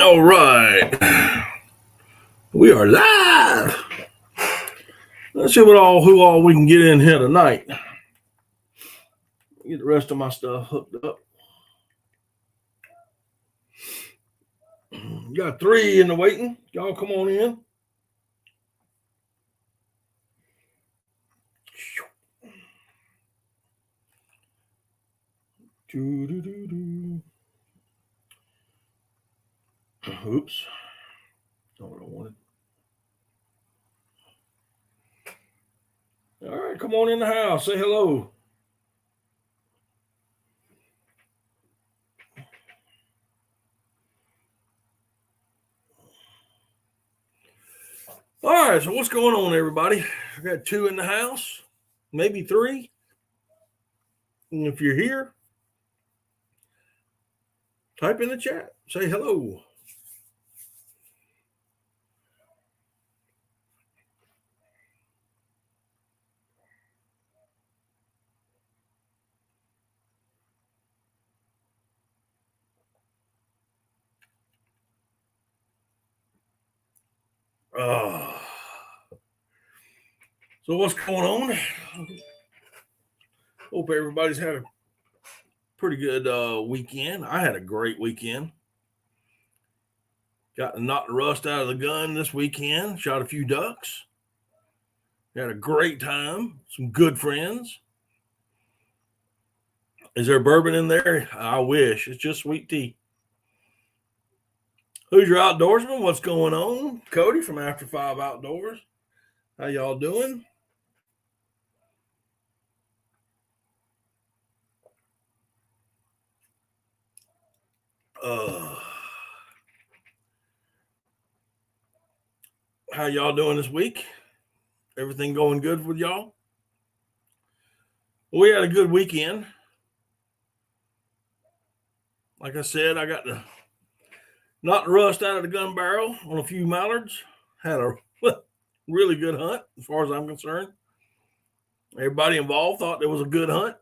All right, we are live. Let's see who all we can get in here tonight. Get the rest of my stuff hooked up. Got 3 in the waiting. Y'all come on in. Oops. Not what I wanted. All right, come on in the house. Say hello. All right, so what's going on, everybody? I got 2 in the house, maybe 3. And if you're here, type in the chat. Say hello. So what's going on? Hope everybody's had a pretty good weekend. I had a great weekend. Got to knock the rust out of the gun this weekend. Shot a few ducks. Had a great time. Some good friends. Is there bourbon in there? I wish. It's just sweet tea. Who's your outdoorsman? What's going on? Cody from After 5 Outdoors. How y'all doing? How y'all doing this week? Everything going good with y'all? We had a good weekend. Like I said, I got to knock the rust out of the gun barrel on a few mallards. Had a really good hunt as far as I'm concerned. Everybody involved thought it was a good hunt.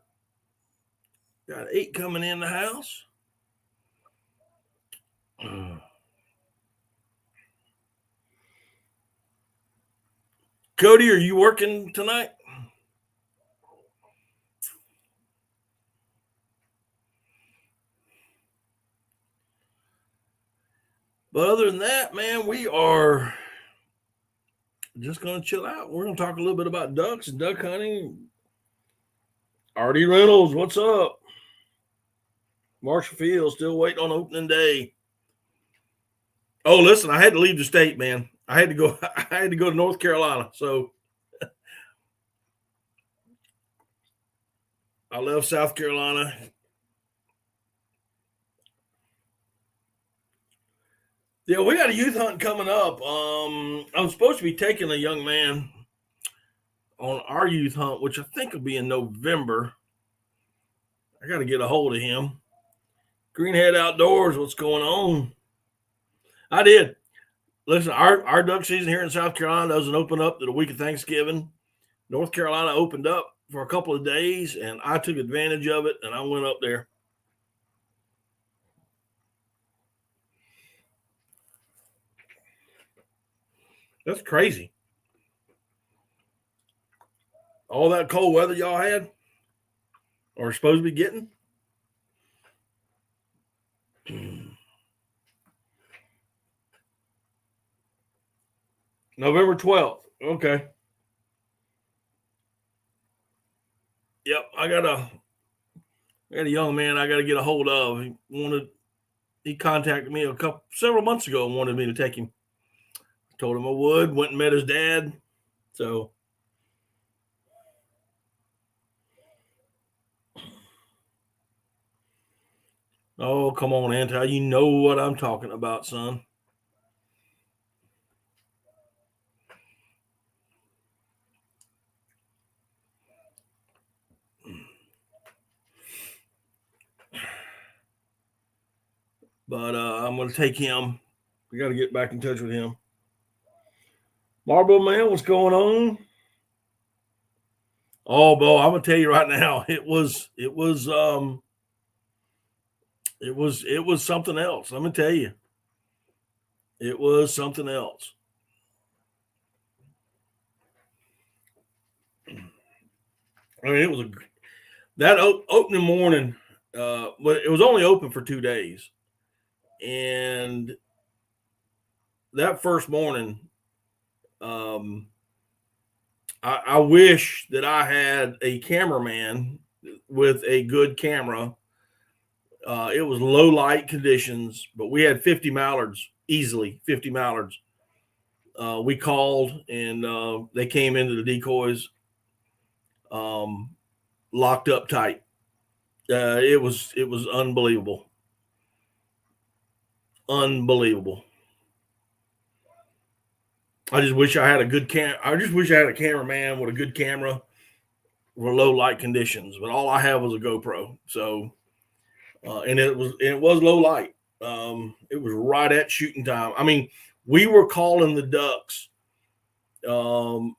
Got 8 coming in the house. Cody, are you working tonight? But other than that, man, we are just going to chill out. We're going to talk a little bit about ducks and duck hunting. Artie Reynolds, what's up? Marshall Field, still waiting on opening day. Oh, listen, I had to leave the state, man. I had to go to North Carolina. So I left South Carolina. Yeah, we got a youth hunt coming up. I'm supposed to be taking a young man on our youth hunt, which I think will be in November. I got to get a hold of him. Greenhead Outdoors, what's going on? I did. Listen, our duck season here in South Carolina doesn't open up to the week of Thanksgiving. North Carolina opened up for a couple of days, and I took advantage of it, and I went up there. That's crazy. All that cold weather y'all had or supposed to be getting. November 12th. Okay. Yep, I got a young man I got to get a hold of. He contacted me several months ago and wanted me to take him. I told him I would. Went and met his dad. So oh, come on, Anti. You know what I'm talking about, son. But I'm going to take him. We got to get back in touch with him. Marble Man, what's going on? Oh, Bo, I'm going to tell you right now, it was something else. Let me tell you. It was something else. I mean, it was that opening morning. But it was only open for 2 days, and that first morning, um, I wish that I had a cameraman with a good camera. It was low light conditions, but we had 50 mallards, easily 50 mallards. We called and they came into the decoys, um, locked up tight. It was unbelievable, unbelievable. I just wish I had a good I just wish I had a cameraman with a good camera for low light conditions. But all I have was a GoPro, so and it was low light. It was right at shooting time. I mean, we were calling the ducks. Um,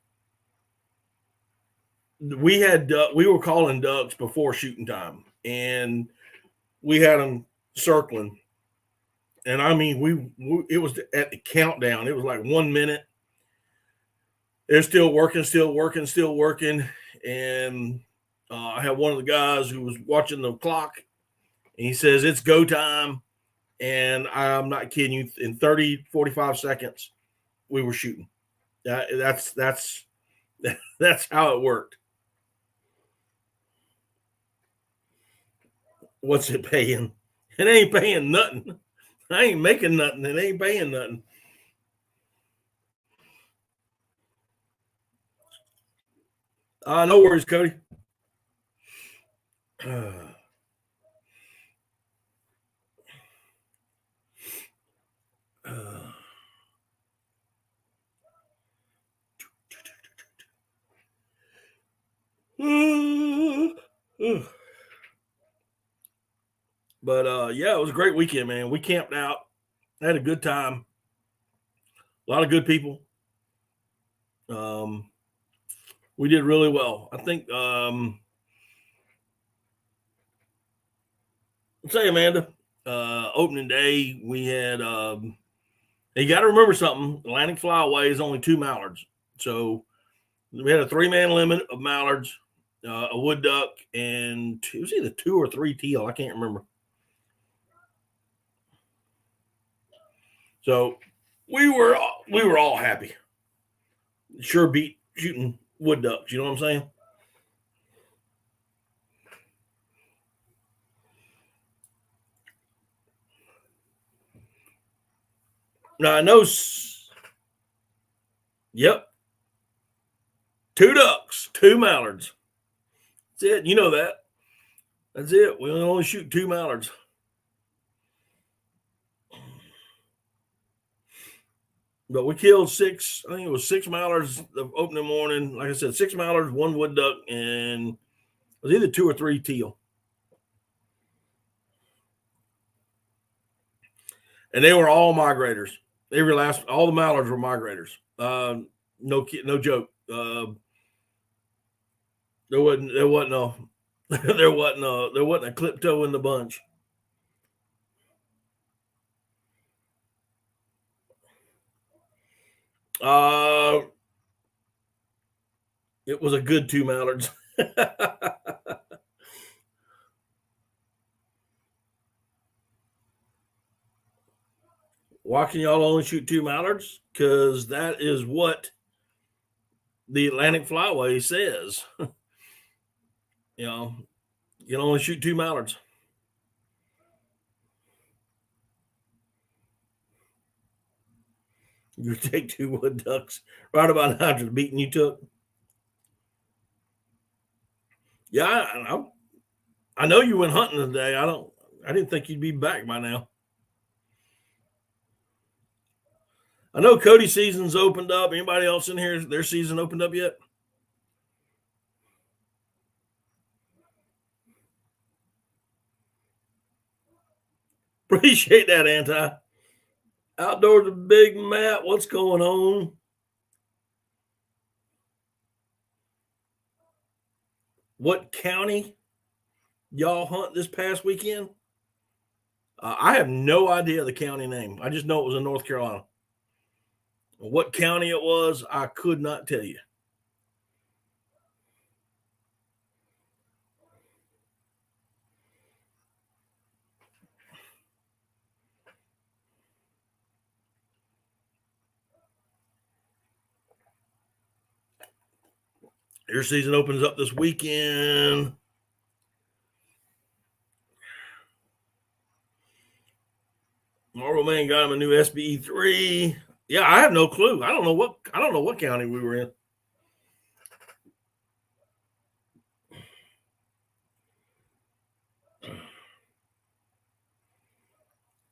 we were calling ducks before shooting time, and we had them circling. And I mean, it was at the countdown. It was like 1 minute. They're still working, still working, still working. And I had one of the guys who was watching the clock, and he says, "It's go time." And I'm not kidding you. In 30, 45 seconds, we were shooting. That's that's how it worked. What's it paying? It ain't paying nothing. I ain't making nothing. It ain't paying nothing. No worries, Cody. But yeah, it was a great weekend, man. We camped out, had a good time, a lot of good people. Um, we did really well. I think. I'll tell you, Amanda. Opening day, we had. You got to remember something. Atlantic Flyway is only 2 mallards, so we had a 3-man limit of mallards, a wood duck, and it was either 2 or 3 teal. I can't remember. So we were all happy. Sure beat shooting wood ducks. You know what I'm saying? Now I know. Yep, 2 ducks, 2 mallards. That's it. You know that. That's it. We only shoot 2 mallards. But we killed 6. I think it was 6 mallards the opening morning. Like I said, 6 mallards, 1 wood duck, and it was either 2 or 3 teal. And they were all migrators. They were all the mallards were migrators. No joke. There wasn't no there wasn't a clip toe in the bunch. Uh, it was a good 2 mallards. Why can y'all only shoot 2 mallards? Because that is what the Atlantic Flyway says. You know, you can only shoot 2 mallards. You take 2 wood ducks, right about after the beating you took. Yeah, I know you went hunting today. I didn't think you'd be back by now. I know Cody's season's opened up. Anybody else in here, their season opened up yet? Appreciate that, Anti. Outdoors the Big Matt, what's going on? What county y'all hunt this past weekend? I have no idea the county name. I just know it was in North Carolina. What county it was, I could not tell you. Deer season opens up this weekend. Marble Man got him a new SBE3. Yeah, I have no clue. I don't know what county we were in.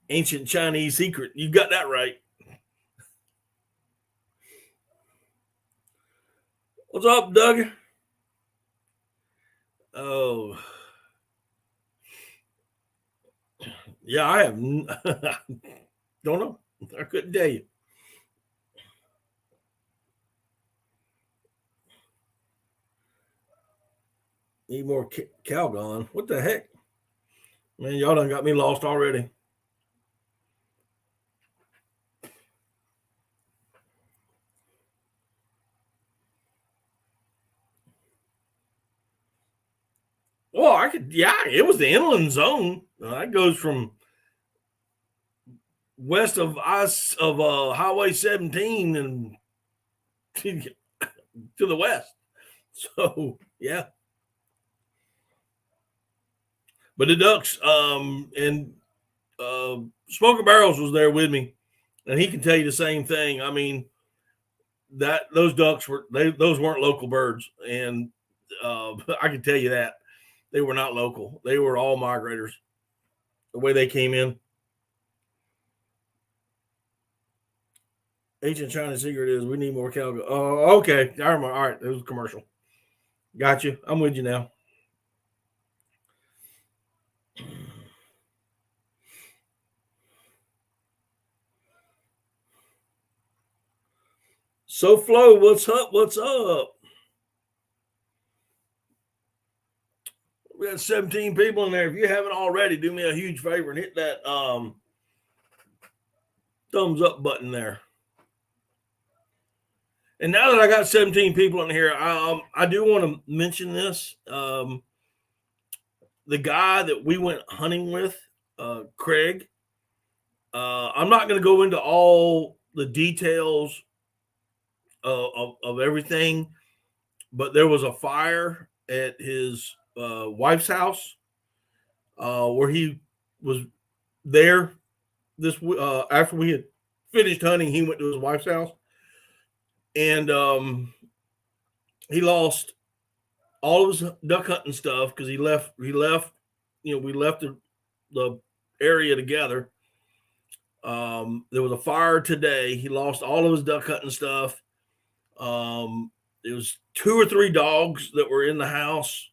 Ancient Chinese secret. You got that right. What's up, Doug? Oh, yeah, I have. Don't know. I couldn't tell you. Need more Calgon. What the heck? Man, y'all done got me lost already. Well, I could, yeah, it was the inland zone. That goes from west of Highway 17 and to the west. So yeah, but the Ducks and Smoker Barrels was there with me, and he can tell you the same thing. I mean, that those ducks those weren't local birds, and I can tell you that they were not local. They were all migrators. The way they came in. Ancient China secret is we need more Calgon. Oh, okay. I remember. All right, it was a commercial. Got you. I'm with you now. So Flo, what's up? What's up? We got 17 people in there. If you haven't already, do me a huge favor and hit that thumbs up button there. And now that I got 17 people in here, I do want to mention this. The guy that we went hunting with, Craig, I'm not going to go into all the details of everything, but there was a fire at his wife's house where he was there this after we had finished hunting. He went to his wife's house, and he lost all of his duck hunting stuff because he left. We left the area together. There was a fire today. He lost all of his duck hunting stuff. It was 2 or 3 dogs that were in the house.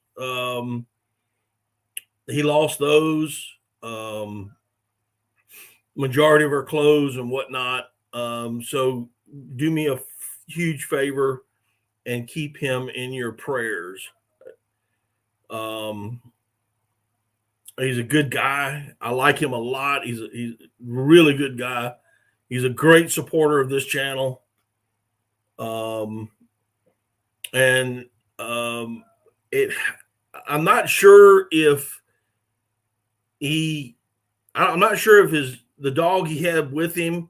He lost those. Majority of our clothes and whatnot. So do me a huge favor and keep him in your prayers. He's a good guy. I like him a lot. He's a really good guy. He's a great supporter of this channel. And I'm not sure if the dog he had with him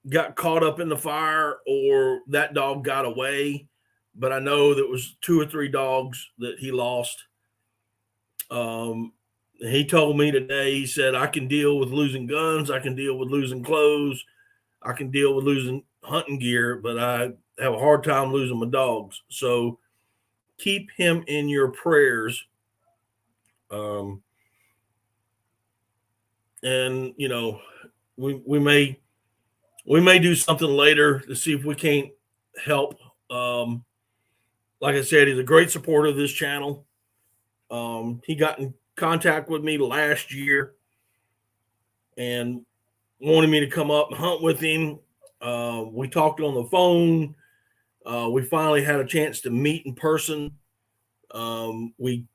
got caught up in the fire or that dog got away, but I know there was 2 or 3 dogs that he lost. He told me today, he said, I can deal with losing guns. I can deal with losing clothes. I can deal with losing hunting gear, but I have a hard time losing my dogs. So keep him in your prayers. And we may do something later to see if we can't help. Like I said, he's a great supporter of this channel. He got in contact with me last year and wanted me to come up and hunt with him. We talked on the phone. We finally had a chance to meet in person. We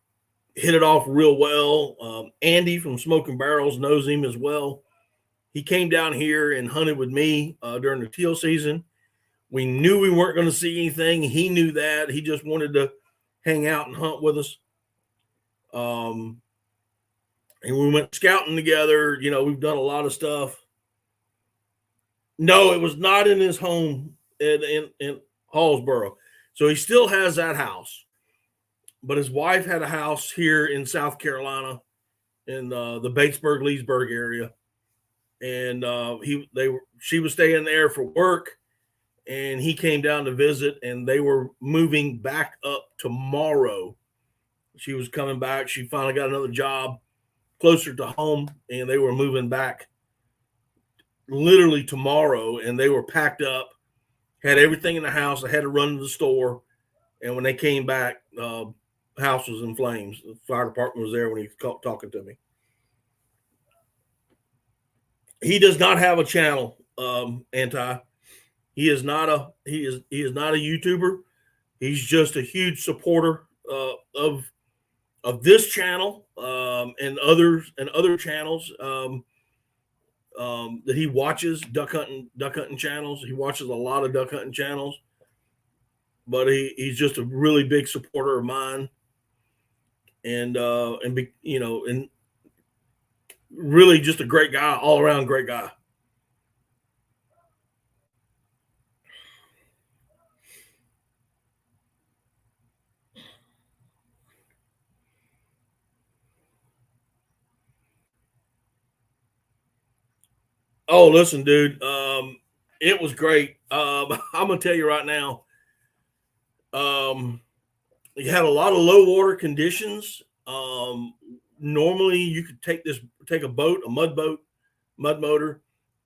hit it off real well. Andy from Smoking Barrels knows him as well. He came down here and hunted with me during the teal season. We knew we weren't going to see anything. He knew that. He just wanted to hang out and hunt with us. And we went scouting together. You know, we've done a lot of stuff. No, it was not in his home in Hallsboro. So he still has that house. But his wife had a house here in South Carolina in the Batesburg, Leesburg area. And she was staying there for work, and he came down to visit, and they were moving back up tomorrow. She was coming back. She finally got another job closer to home, and they were moving back literally tomorrow, and they were packed up, had everything in the house. I had to run to the store, and when they came back, house was in flames. The fire department was there when he was talking to me. He does not have a channel, Anti. He is not a YouTuber. He's just a huge supporter of this channel and other channels that he watches, duck hunting channels. He watches a lot of duck hunting channels, but he's just a really big supporter of mine, and really just a great guy, all around great guy. Oh, listen, dude, it was great. I'm gonna tell you right now. You had a lot of low water conditions. Normally, you could take a boat, a mud motor,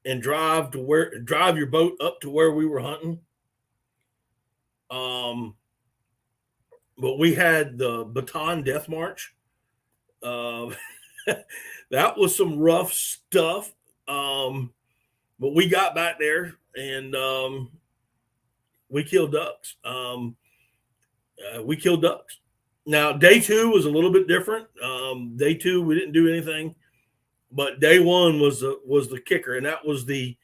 and drive your boat up to where we were hunting. But we had the Bataan Death March. That was some rough stuff. But we got back there and we killed ducks. We killed ducks. Now, day 2 was a little bit different. Day 2, we didn't do anything, but day 1 was the kicker, and that was I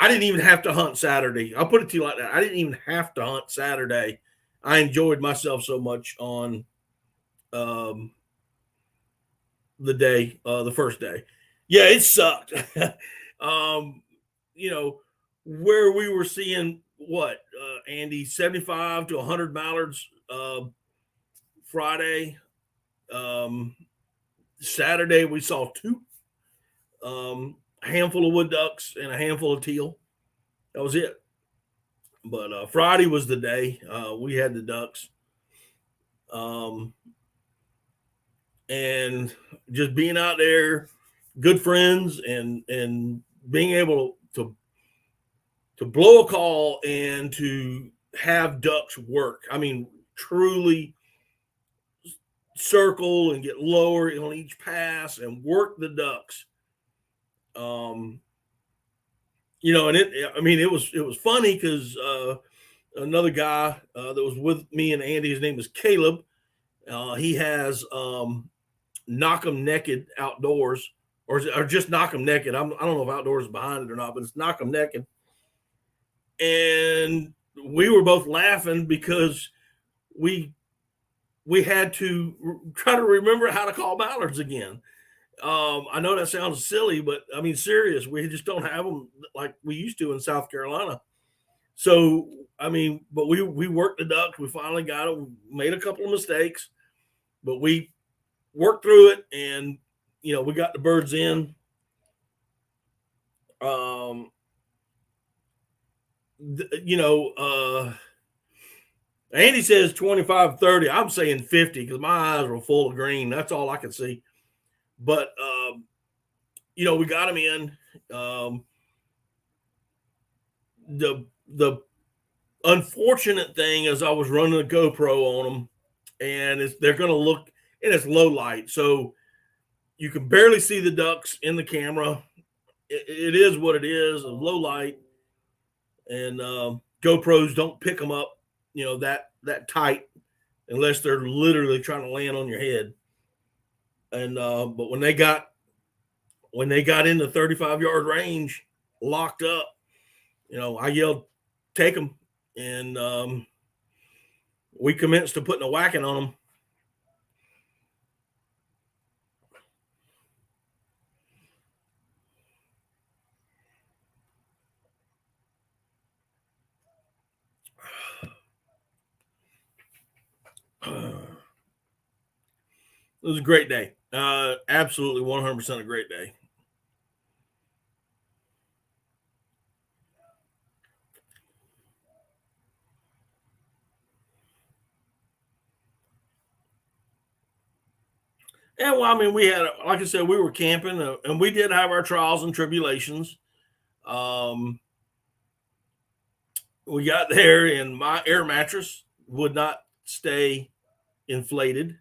didn't even have to hunt Saturday. I'll put it to you like that. I didn't even have to hunt Saturday. I enjoyed myself so much on the first day. Yeah, it sucked. Where we were seeing Andy, 75 to 100 mallards Friday. Saturday we saw 2, a handful of wood ducks and a handful of teal. That was it. But Friday was the day we had the ducks. And just being out there, good friends, and being able to blow a call and to have ducks work. I mean, truly circle and get lower on each pass and work the ducks. And it was funny because another guy that was with me and Andy, his name is Caleb. He has Knock 'em Naked Outdoors, or just Knock 'em Naked. I don't know if Outdoors is behind it or not, but it's Knock 'em Naked. And we were both laughing because we had to try to remember how to call mallards again. I know that sounds silly, but I mean, serious. We just don't have them like we used to in South Carolina. So, I mean, but we worked the ducks. We finally got them. Made a couple of mistakes, but we worked through it, and we got the birds in. Andy says 25, 30. I'm saying 50 because my eyes were full of green. That's all I could see. But we got them in. The unfortunate thing is I was running a GoPro on them, and they're going to look, and it's low light, so you can barely see the ducks in the camera. It is what it is, a low light, and GoPros don't pick them up, that tight unless they're literally trying to land on your head. And but when they got in the 35-yard range, locked up, I yelled, "Take them!" And we commenced to putting a whacking on them. It was a great day. Absolutely 100% a great day. And well, I mean, we had, like I said, we were camping, and we did have our trials and tribulations. We got there, and my air mattress would not stay inflated.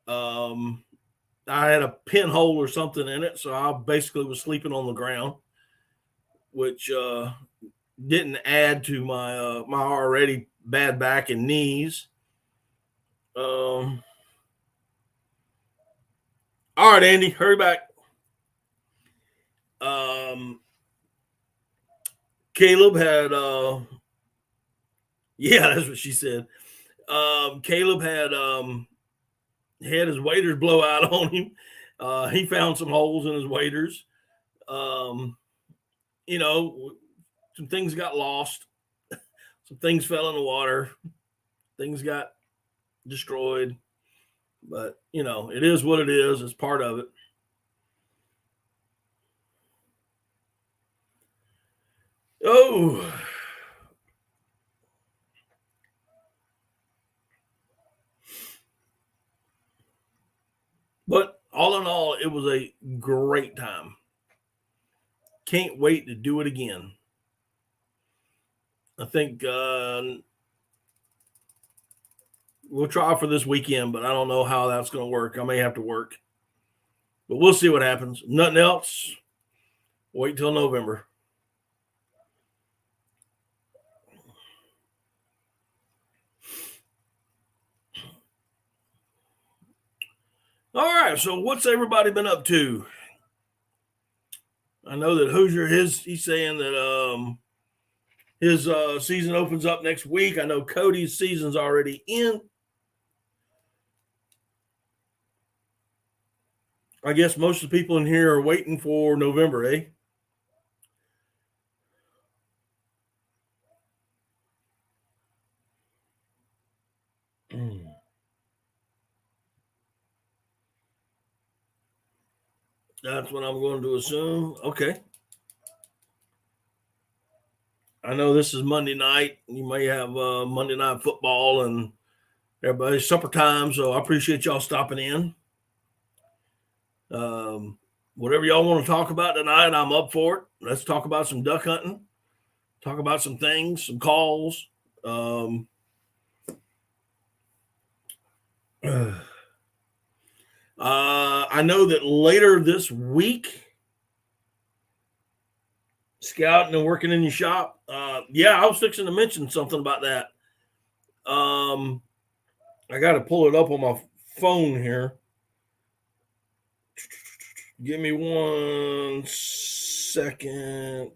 I had a pinhole or something in it, so I basically was sleeping on the ground, which didn't add to my my already bad back and knees. All right, Andy, hurry back. Caleb had, yeah, that's what she said. Caleb had his waders blow out on him. He found some holes in his waders. Some things got lost. Some things fell in the water. Things got destroyed. But, it is what it is. It's part of it. Oh. But all in all, it was a great time. Can't wait to do it again. I think we'll try for this weekend, but I don't know how that's going to work. I may have to work. But we'll see what happens. Nothing else. Wait till November. All right, so what's everybody been up to? I know that Hoosier, he's saying that his season opens up next week. I know Cody's season's already in. I guess most of the people in here are waiting for November, eh? That's what I'm going to assume. Okay. I know this is Monday night. You may have Monday Night Football and everybody's supper time, so I appreciate y'all stopping in. Whatever y'all want to talk about tonight, I'm up for it. Let's talk about some duck hunting. Talk about some things, some calls. I know that later this week, scouting and working in your shop. Yeah, I was fixing to mention something about that. I got to pull it up on my phone here. Give me 1 second.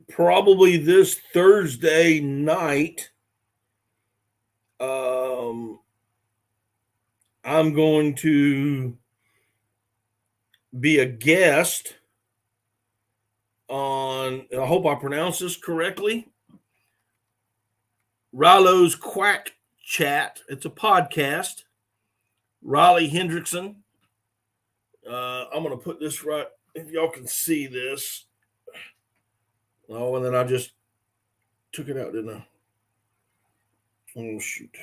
Probably this Thursday night, I'm going to be a guest on, I hope I pronounce this correctly, Rallo's Quack Chat. It's a podcast. Raleigh Hendrickson. I'm going to put this right, if y'all can see this. Oh, and then I just took it out, didn't I? Oh, shoot.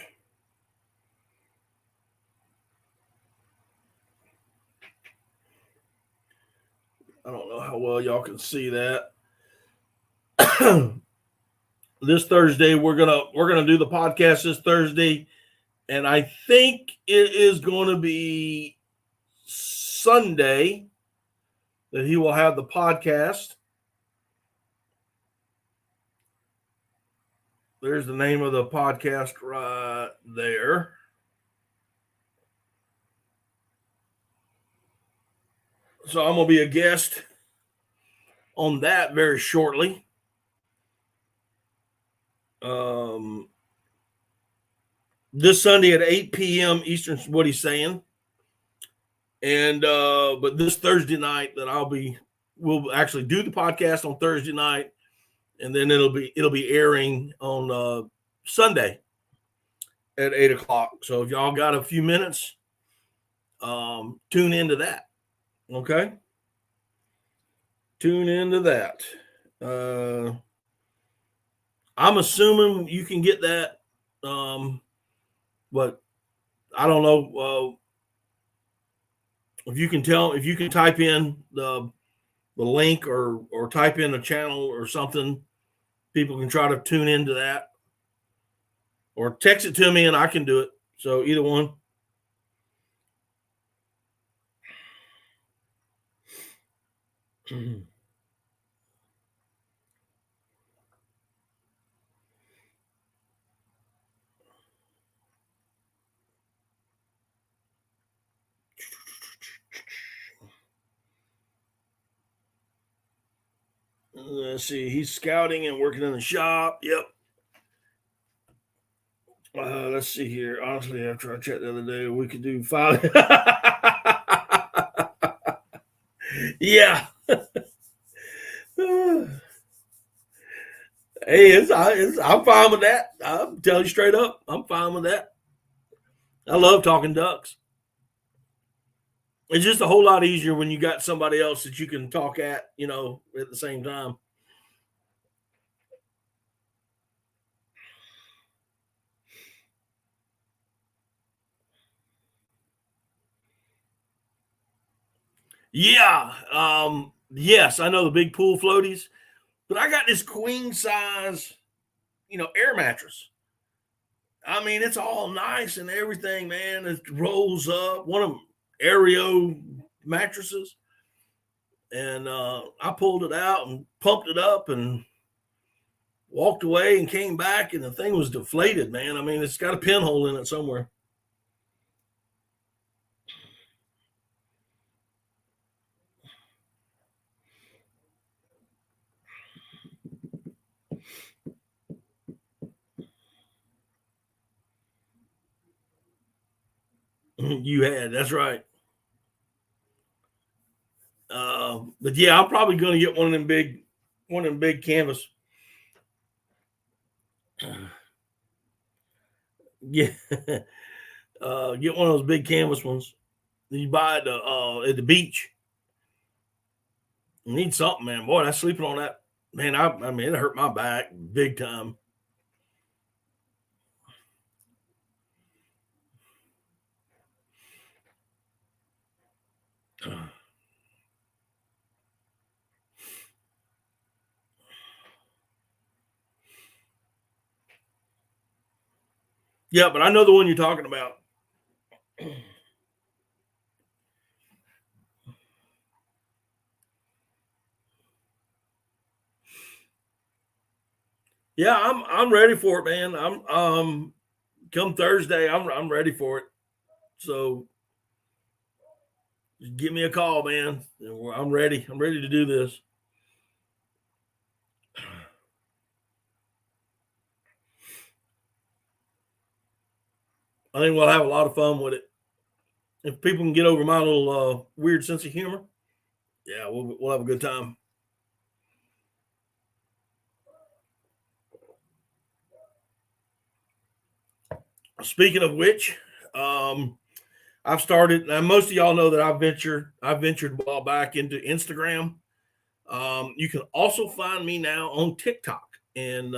I don't know how well y'all can see that. This Thursday, we're gonna do the podcast this Thursday, and I think it is going to be Sunday. that he will have the podcast. There's the name of the podcast right there. So I'm going to be a guest on that very shortly. This Sunday at 8 p.m. Eastern is what he's saying. And but this Thursday night that we'll actually do the podcast on Thursday night, and then it'll be airing on Sunday at 8:00. So if y'all got a few minutes, tune into that. Okay, tune into that. I'm assuming you can get that, but I don't know if you can type in the link or type in a channel or something. People can try to tune into that, or text it to me and I can do it. So either one. Let's see. He's scouting and working in the shop. Yep. Let's see here. Honestly, after I checked the other day, we could do 5. Yeah. Hey, I'm fine with that. I'm telling you straight up, I'm fine with that. I love talking ducks. It's just a whole lot easier when you got somebody else that you can talk at the same time. Yeah. Yes, I know the big pool floaties, but I got this queen size, air mattress. I mean, it's all nice and everything, man. It rolls up. One of them Aereo mattresses. And I pulled it out and pumped it up and walked away and came back, and the thing was deflated, man. I mean, it's got a pinhole in it somewhere. You had, that's right. But yeah, I'm probably going to get one of them big canvas. Yeah, get one of those big canvas ones that you buy at the beach. You need something, man. Boy, that's sleeping on that, man. I mean, it hurt my back big time. Yeah, but I know the one you're talking about. Yeah, I'm ready for it, man. I'm come Thursday, I'm ready for it. So just give me a call, man. I'm ready. I'm ready to do this. I think we'll have a lot of fun with it. If people can get over my little weird sense of humor, yeah, we'll have a good time. Speaking of which, I've started. Now most of y'all know that I ventured a while back into Instagram. You can also find me now on TikTok, and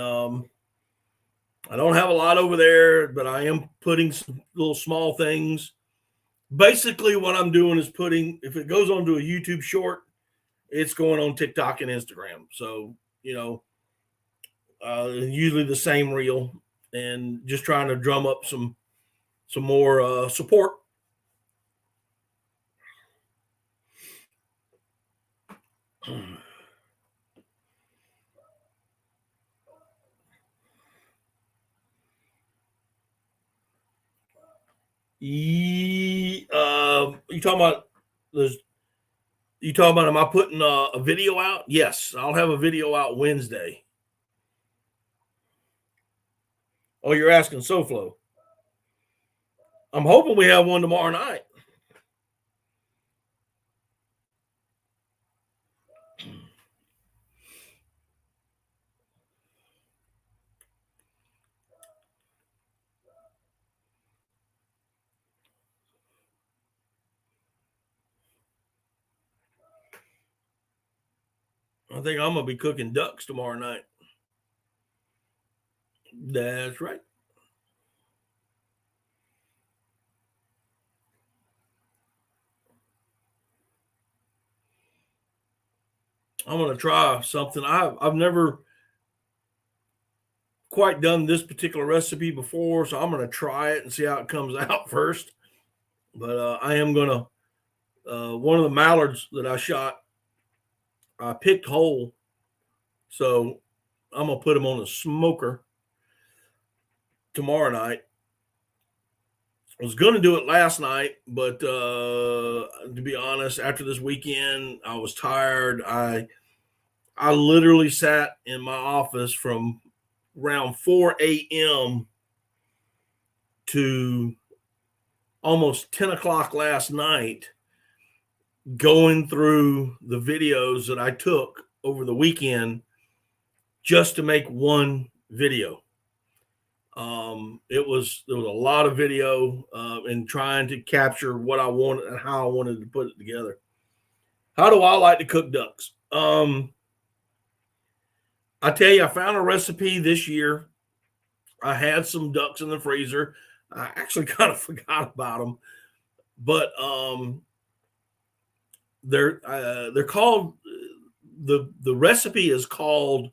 I don't have a lot over there, but I am putting some little small things. Basically, what I'm doing is if it goes onto a YouTube short, it's going on TikTok and Instagram. So, usually the same reel, and just trying to drum up some more support. You talking about there's you talking about am I putting a video out? Yes, I'll have a video out Wednesday. Oh, you're asking SoFlo. I'm hoping we have one tomorrow night. I think I'm gonna be cooking ducks tomorrow night. That's right. I'm gonna try something. I've never quite done this particular recipe before, so I'm gonna try it and see how it comes out first. But I am gonna one of the mallards that I shot, I picked whole, so I'm gonna put them on the smoker tomorrow night. I was going to do it last night, but to be honest, after this weekend, I was tired. I literally sat in my office from around 4 a.m. to almost 10 o'clock last night, going through the videos that I took over the weekend just to make one video. There was a lot of video and trying to capture what I wanted and how I wanted to put it together. How do I like to cook ducks? I tell you, I found a recipe this year. I had some ducks in the freezer. I actually kind of forgot about them, but they're called the recipe is called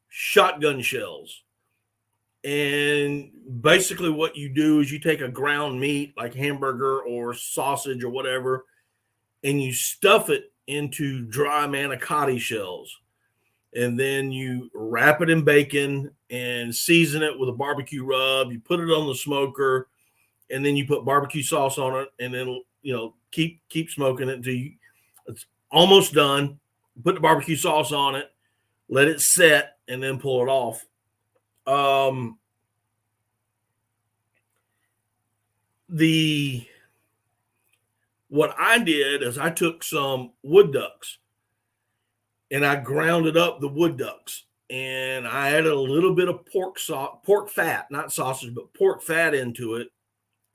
shotgun shells. And basically, what you do is you take a ground meat like hamburger or sausage or whatever, and you stuff it into dry manicotti shells. And then you wrap it in bacon and season it with a barbecue rub. You put it on the smoker, and then you put barbecue sauce on it, and then keep smoking it until it's almost done. Put the barbecue sauce on it, let it set, and then pull it off. What I did is I took some wood ducks and I grounded up the wood ducks, and I added a little bit of pork fat, not sausage, but pork fat into it.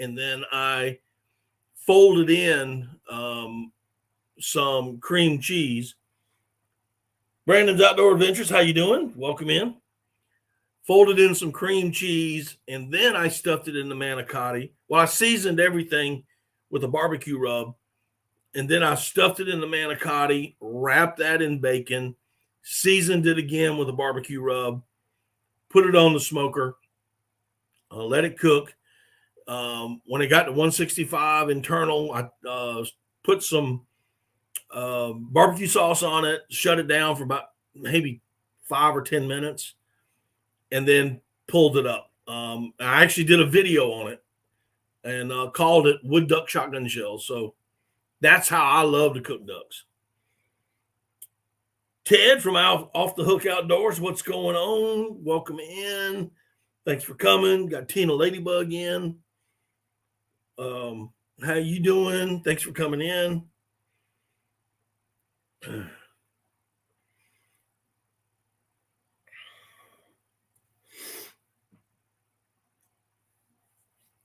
And then I folded in some cream cheese. Brandon's Outdoor Adventures, how you doing? Welcome in. Folded in some cream cheese, and then I stuffed it in the manicotti. Well, I seasoned everything with a barbecue rub, and then I stuffed it in the manicotti, wrapped that in bacon, seasoned it again with a barbecue rub, put it on the smoker, let it cook. When it got to 165 internal, I put some barbecue sauce on it, shut it down for about maybe 5 or 10 minutes, and then pulled it up. I actually did a video on it and called it Wood Duck Shotgun Shells. So that's how I love to cook ducks. Ted from Off the Hook Outdoors, what's going on? Welcome in. Thanks for coming. Got Tina Ladybug in. How you doing? Thanks for coming in.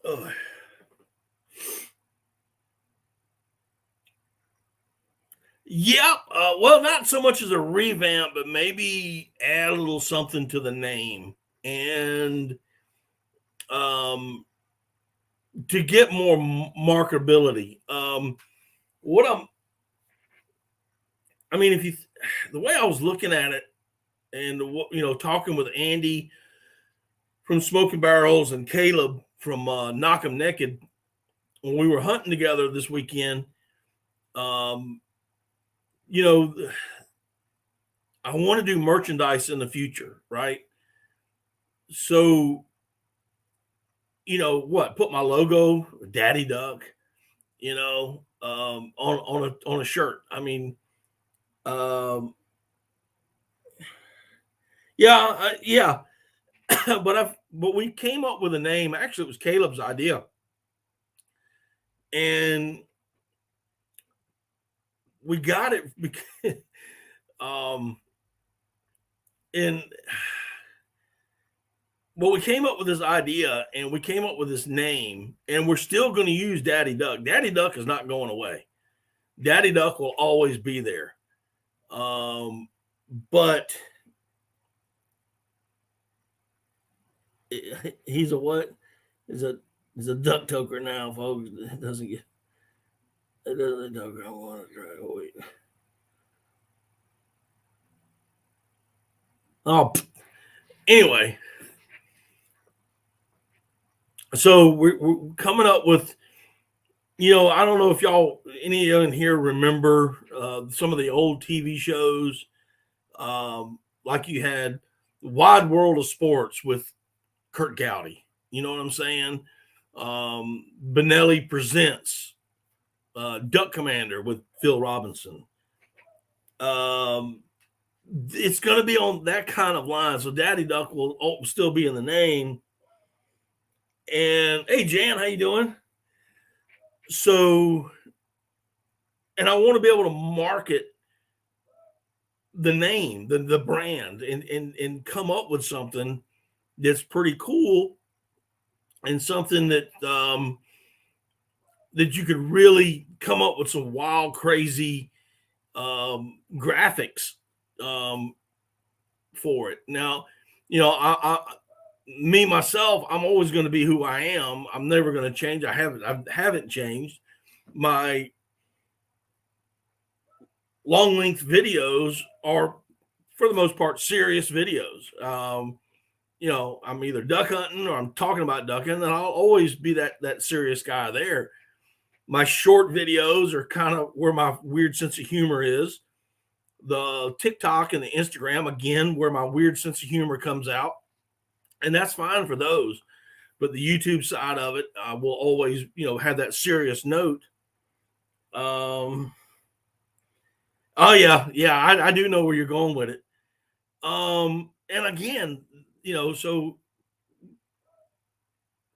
Oh. Yep. Well, not so much as a revamp, but maybe add a little something to the name and to get more marketability. The way I was looking at it, and talking with Andy from Smoking Barrels and Caleb from Knock 'em Naked when we were hunting together this weekend. I want to do merchandise in the future, right? So, put my logo, Daddy Duck, on a shirt. I mean, um, yeah. But we came up with a name. Actually, it was Caleb's idea, and we got it because, and well, we came up with this idea and we came up with this name, and we're still going to use Daddy Duck. Daddy Duck is not going away. Daddy Duck will always be there. But he's a what? He's a duck toker now, folks. It doesn't get. It doesn't duck. I want to try. Wait. Oh, anyway. So we're coming up with, I don't know if any of you in here remember some of the old TV shows, like you had Wide World of Sports with Kurt Gowdy. You know what I'm saying? Benelli Presents Duck Commander with Phil Robinson. It's going to be on that kind of line. So Daddy Duck will still be in the name. And hey, Jan, how you doing? So, and I want to be able to market the name, the brand, and come up with something that's pretty cool and something that that you could really come up with some wild, crazy graphics for it. Now, me myself, I'm always going to be who I am. I'm never going to change. I haven't changed. My long length videos are, for the most part, serious videos. I'm either duck hunting or I'm talking about ducking, and I'll always be that serious guy there. My short videos are kind of where my weird sense of humor is. The TikTok and the Instagram, again, where my weird sense of humor comes out. And that's fine for those. But the YouTube side of it, I will always, have that serious note. Oh yeah. I do know where you're going with it. And again, so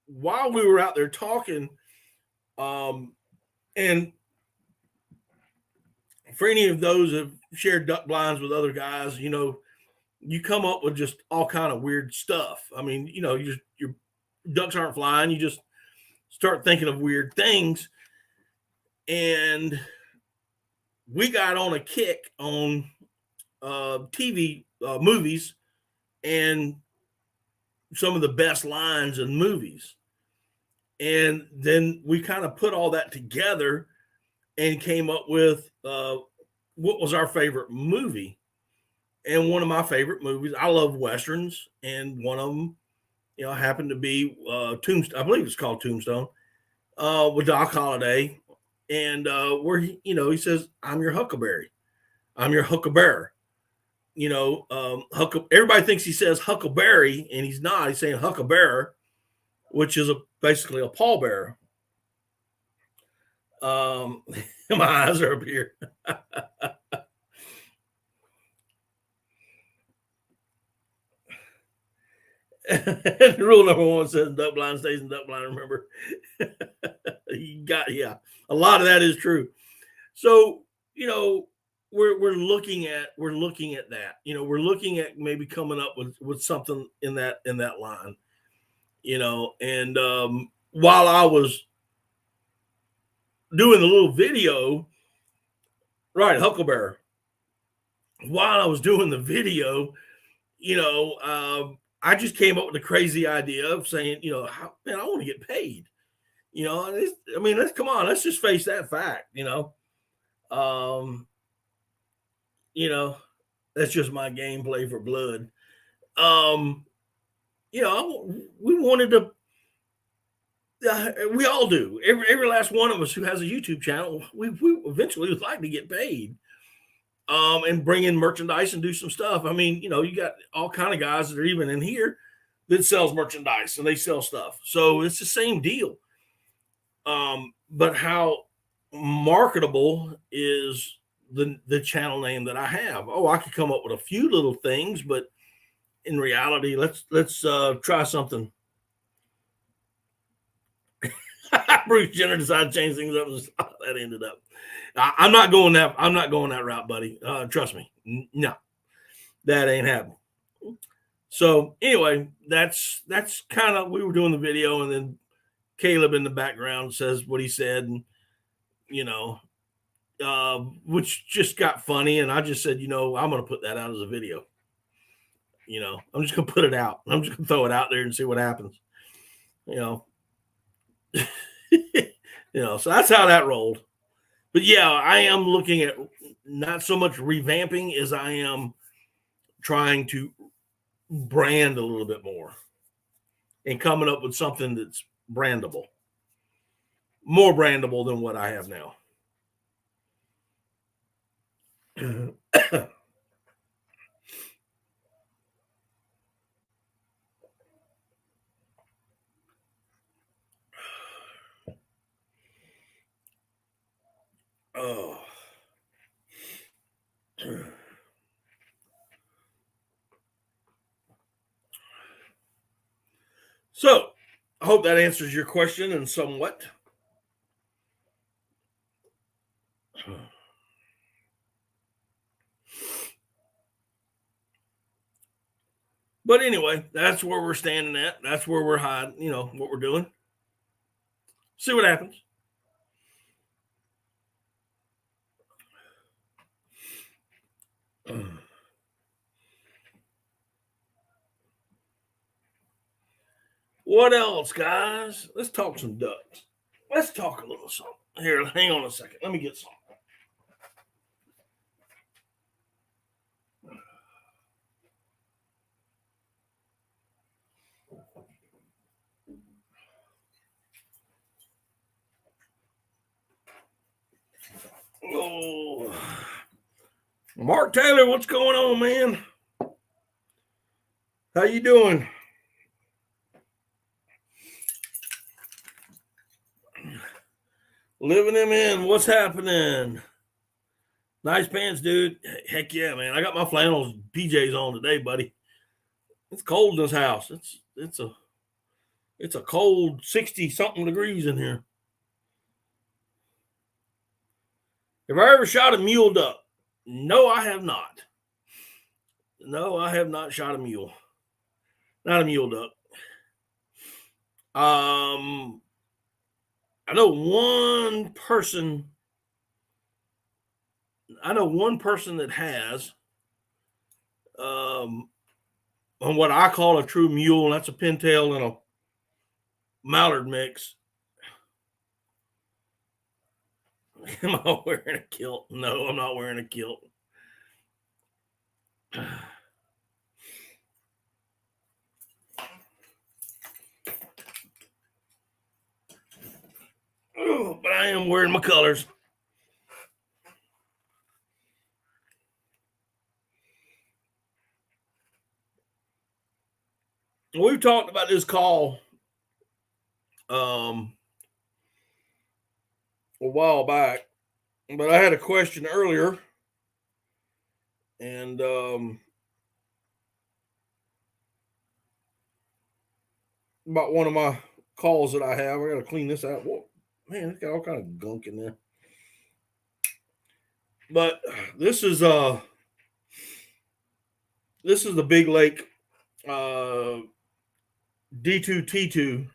while we were out there talking, and for any of those that have shared duck blinds with other guys, you come up with just all kind of weird stuff. I mean, your ducks aren't flying. You just start thinking of weird things. And we got on a kick on TV movies and some of the best lines in movies. And then we kind of put all that together and came up with what was our favorite movie. And one of my favorite movies, I love Westerns, and one of them, happened to be Tombstone. I believe it's called Tombstone, with Doc Holliday. And where he says, "I'm your Huckleberry. I'm your Huckleberry." Everybody thinks he says Huckleberry, and he's not. He's saying Huckleberry, which is basically a pallbearer. My eyes are up here. Rule number 1 says duck blind stays in duck blind. Remember, a lot of that is true. So we're looking at that. We're looking at maybe coming up with something in that line. And while I was doing the little video, right, Huckleberry. While I was doing the video, I just came up with a crazy idea of saying, I want to get paid. Come on, let's just face that fact. That's just my gameplay for blood. We wanted to. We all do. Every last one of us who has a YouTube channel, we eventually would like to get paid. and bring in merchandise and do some stuff. I mean, you got all kind of guys that are even in here that sells merchandise and they sell stuff. So it's the same deal. But how marketable is the channel name that I have? Oh, I could come up with a few little things, but in reality, let's try something. Bruce Jenner decided to change things up, and that ended up. I'm not going that route, buddy. Trust me. No, that ain't happening. So anyway, that's kind of, we were doing the video, and then Caleb in the background says what he said, and which just got funny. And I just said, I'm going to put that out as a video. I'm just going to put it out. I'm just going to throw it out there and see what happens. So that's how that rolled. But yeah, I am looking at not so much revamping as I am trying to brand a little bit more and coming up with something that's brandable, more brandable than what I have now. Oh. So I hope that answers your question in somewhat. But anyway, that's where we're standing at. That's where we're hiding, what we're doing. See what happens. What else, guys? Let's talk some ducks. Let's talk a little something. Here, hang on a second. Let me get some. Oh, Mark Taylor, what's going on, man? How you doing? Living him in. What's happening? Nice pants, dude. Heck yeah, man. I got my flannels PJs on today, buddy. It's cold in this house. It's a cold 60 something degrees in here. Have I ever shot a mule duck? No, I have not. No, I have not shot a mule. Not a mule duck. I know one person that has on what I call a true mule, and that's a pintail and a mallard mix. Am I wearing a kilt? No, I'm not wearing a kilt. Oh, but I am wearing my colors. We've talked about this call a while back, but I had a question earlier, and about one of my calls that I have. I got to clean this out. Whoa, man, it's got all kind of gunk in there. But this is the Big Lake D2T2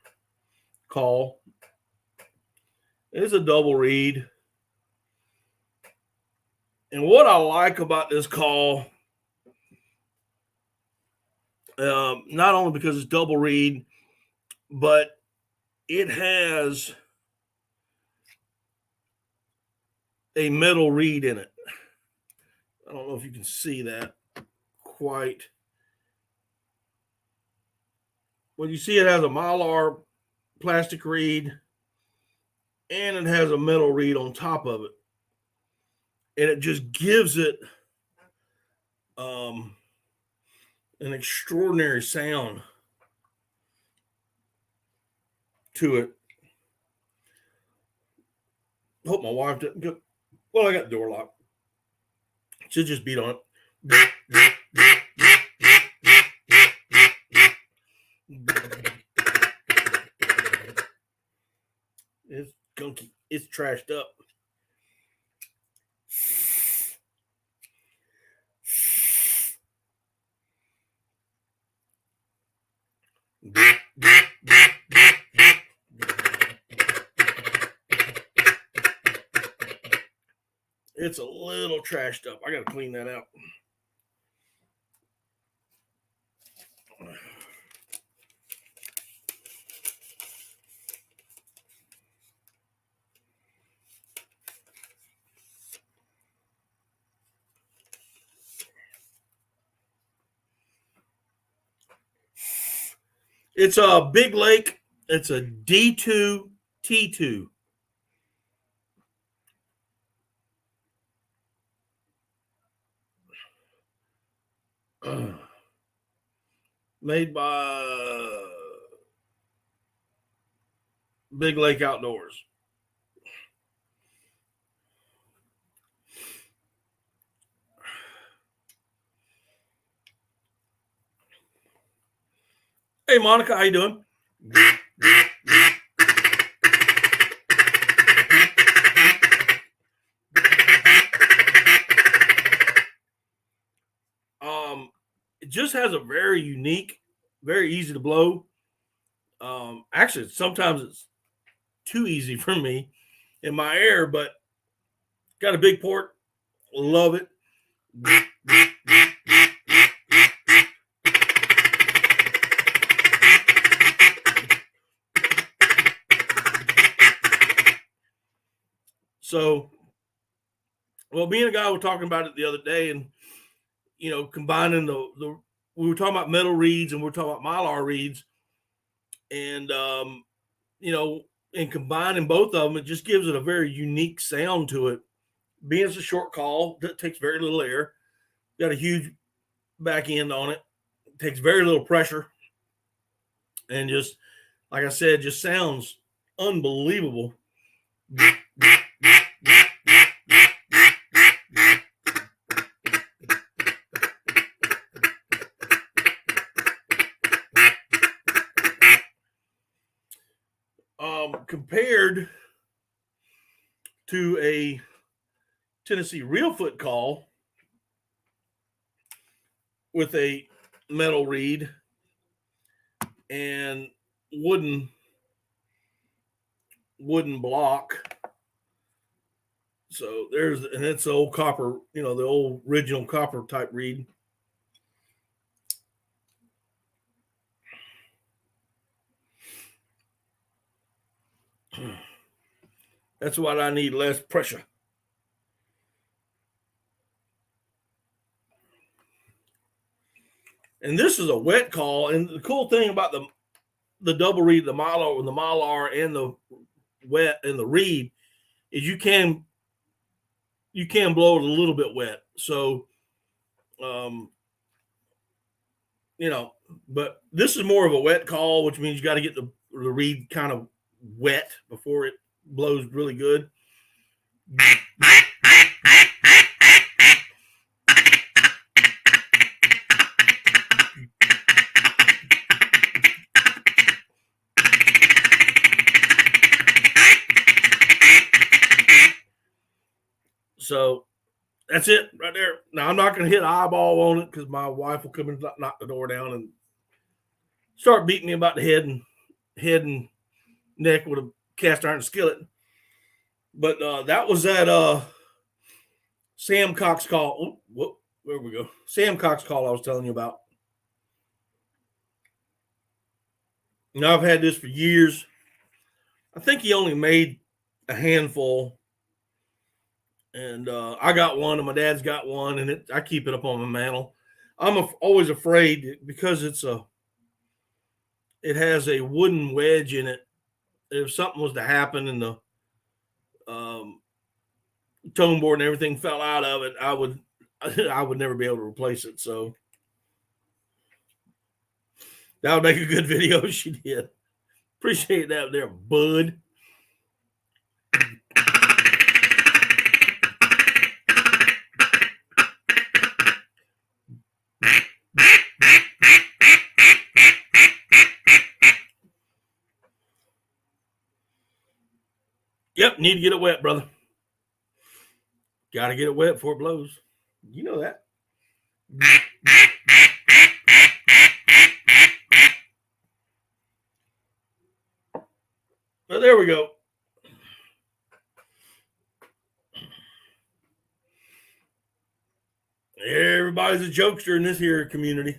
call. It's a double read. And what I like about this call, not only because it's double read, but it has a metal reed in it. I don't know if you can see that quite. Well, you see it has a Mylar plastic reed, and it has a metal reed on top of it. And it just gives it um, an extraordinary sound to it. Hope my wife didn't go. Well, I got the door locked. She'll just beat on it. It's gunky. It's trashed up. It's a little trashed up. I got to clean that out. It's a Big Lake. It's a D2 T2. Made by Big Lake Outdoors. Hey, Monica, how you doing? It just has a very unique, very easy to blow. Actually, sometimes it's too easy for me in my air, but got a big port. Love it. So, well, me and a guy were talking about it the other day, and combining the we were talking about metal reeds and we were talking about mylar reeds, and and combining both of them, it just gives it a very unique sound to it. Being it's a short call, that takes very little air, got a huge back end on it, takes very little pressure, and just like I said, just sounds unbelievable. Compared to a Tennessee Reelfoot call with a metal reed and wooden block. So and it's the old copper, the old original copper type reed. That's what I need, less pressure. And this is a wet call. And the cool thing about the double reed, the Mylar and the wet and the reed is you can blow it a little bit wet. So, but this is more of a wet call, which means you got to get the reed kind of wet before it blows really good. So that's it right there. Now I'm not going to hit eyeball on it because my wife will come and knock the door down and start beating me about the head and neck with a cast iron skillet. But that was that Sam Cox call. Where we go? Sam Cox call I was telling you about. Now I've had this for years. I think he only made a handful. And I got one, and my dad's got one, and I keep it up on my mantle. I'm always afraid because it has a wooden wedge in it. If something was to happen and the tone board and everything fell out of it, I would never be able to replace it. So that would make a good video. She did. Appreciate that there, bud. Yep, need to get it wet, brother. Got to get it wet before it blows. You know that. Well, there we go. Everybody's a jokester in this here community.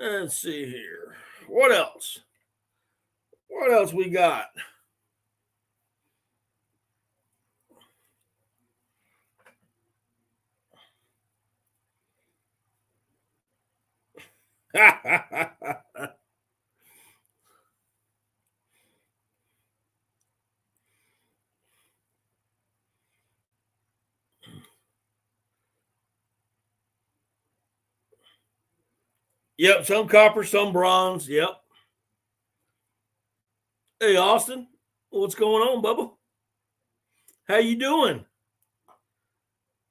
Let's see here. What else? What else we got? Yep, some copper, some bronze. Yep. Hey, Austin, what's going on, Bubba? How you doing?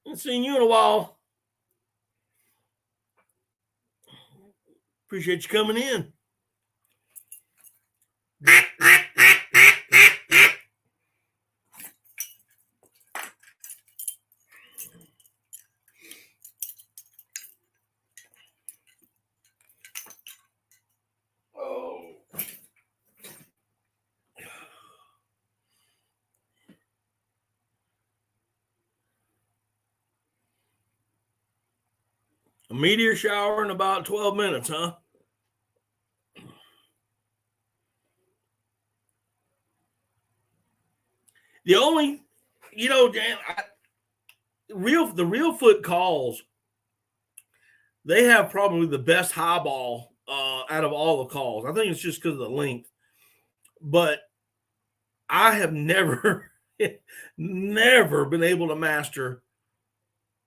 Haven't seen you in a while. Appreciate you coming in. A meteor shower in about 12 minutes, huh? The only, Dan, the real foot calls, they have probably the best high ball out of all the calls. I think it's just because of the length. But I have never, never been able to master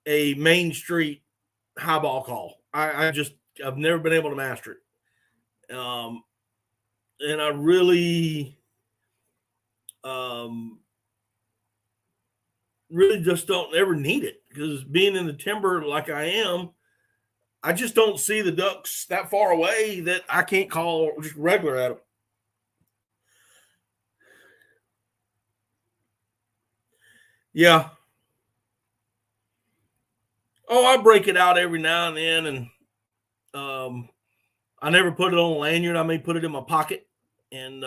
a Main Street high ball call. I've never been able to master it. And I really, really just don't ever need it, because being in the timber like I am, I just don't see the ducks that far away that I can't call just regular at them. Yeah. Oh, I break it out every now and then, and I never put it on a lanyard. I may put it in my pocket, and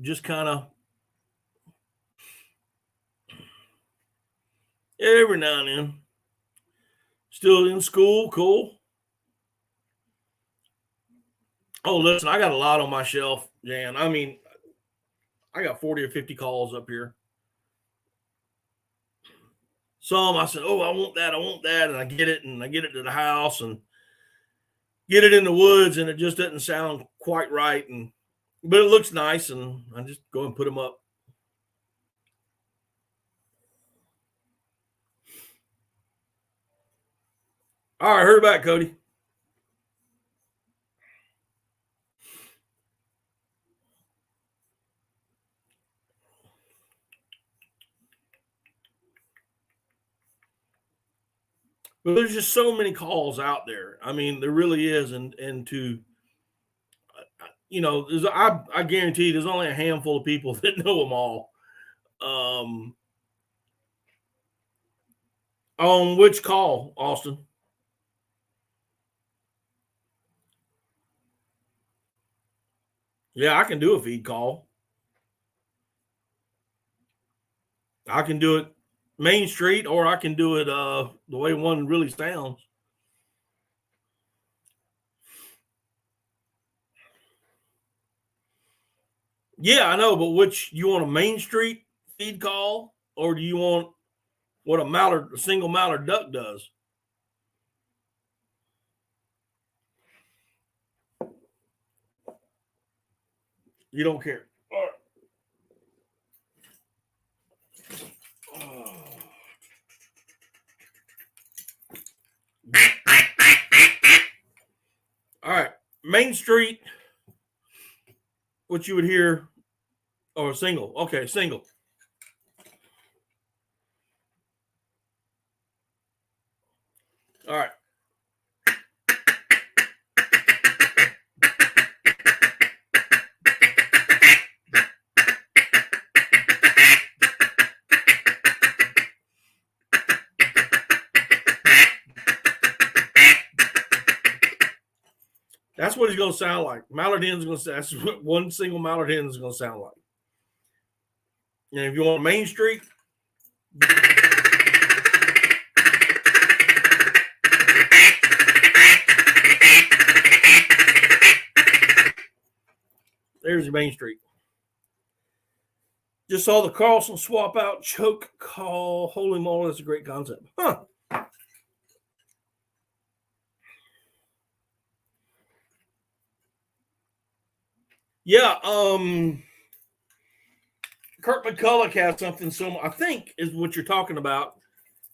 just kind of every now and then. Still in school, cool. Oh, listen, I got a lot on my shelf, Jan. I mean, I got 40 or 50 calls up here. Some I said, oh, I want that, and I get it to the house and get it in the woods, and it just doesn't sound quite right, but it looks nice, and I just go and put them up. All right, heard back, Cody. But there's just so many calls out there. I mean, there really is, and to I guarantee there's only a handful of people that know them all. On which call, Austin? Yeah, I can do a feed call. I can do it Main Street, or I can do it the way one really sounds. Yeah, I know, but which you want a Main Street feed call, or do you want what a single mallard duck does? You don't care. All right, Main Street, what you would hear, or single. Okay, single. All right. That's what he's going to sound like. Mallard hen's going to. That's what one single mallard hen is going to sound like. And if you want Main Street, there's your Main Street. Just saw the Carlson swap out choke call. Holy moly, that's a great concept. Huh. Yeah, Kirk McCulloch has something similar. I think is what you're talking about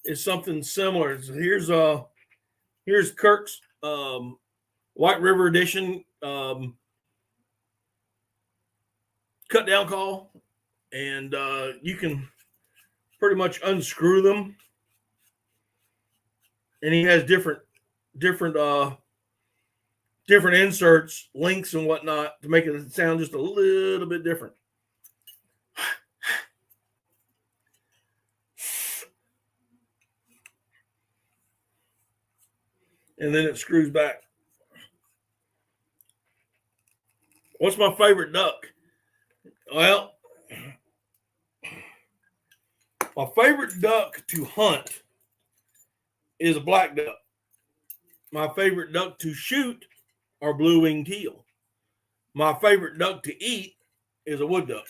is something similar. Here's Kirk's White River edition cut down call, and you can pretty much unscrew them, and he has different inserts, links, and whatnot to make it sound just a little bit different. And then it screws back. What's my favorite duck? Well, my favorite duck to hunt is a black duck. My favorite duck to shoot are blue-winged teal. My favorite duck to eat is a wood duck.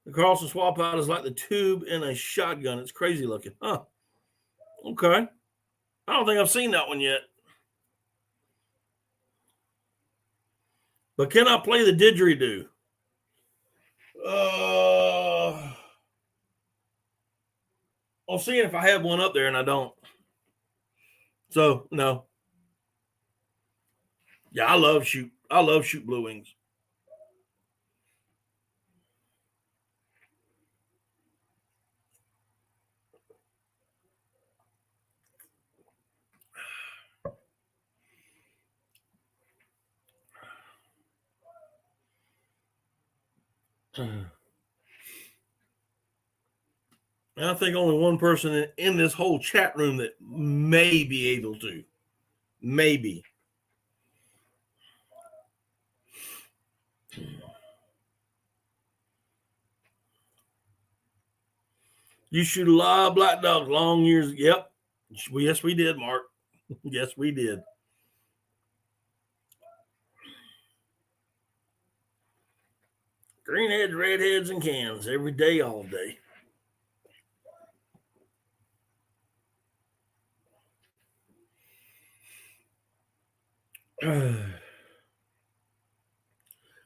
The Carlson swap out is like the tube in a shotgun. It's crazy looking. Huh. Okay. I don't think I've seen that one yet. But can I play the didgeridoo? I'm seeing if I have one up there, and I don't. So no. Yeah, I love shoot blue wings. And I think only one person in this whole chat room that may be able to. Maybe. You shoot a lot of black dogs long years. Yep. Yes, we did, Mark. Yes, we did. Greenheads, redheads, and cans every day, all day.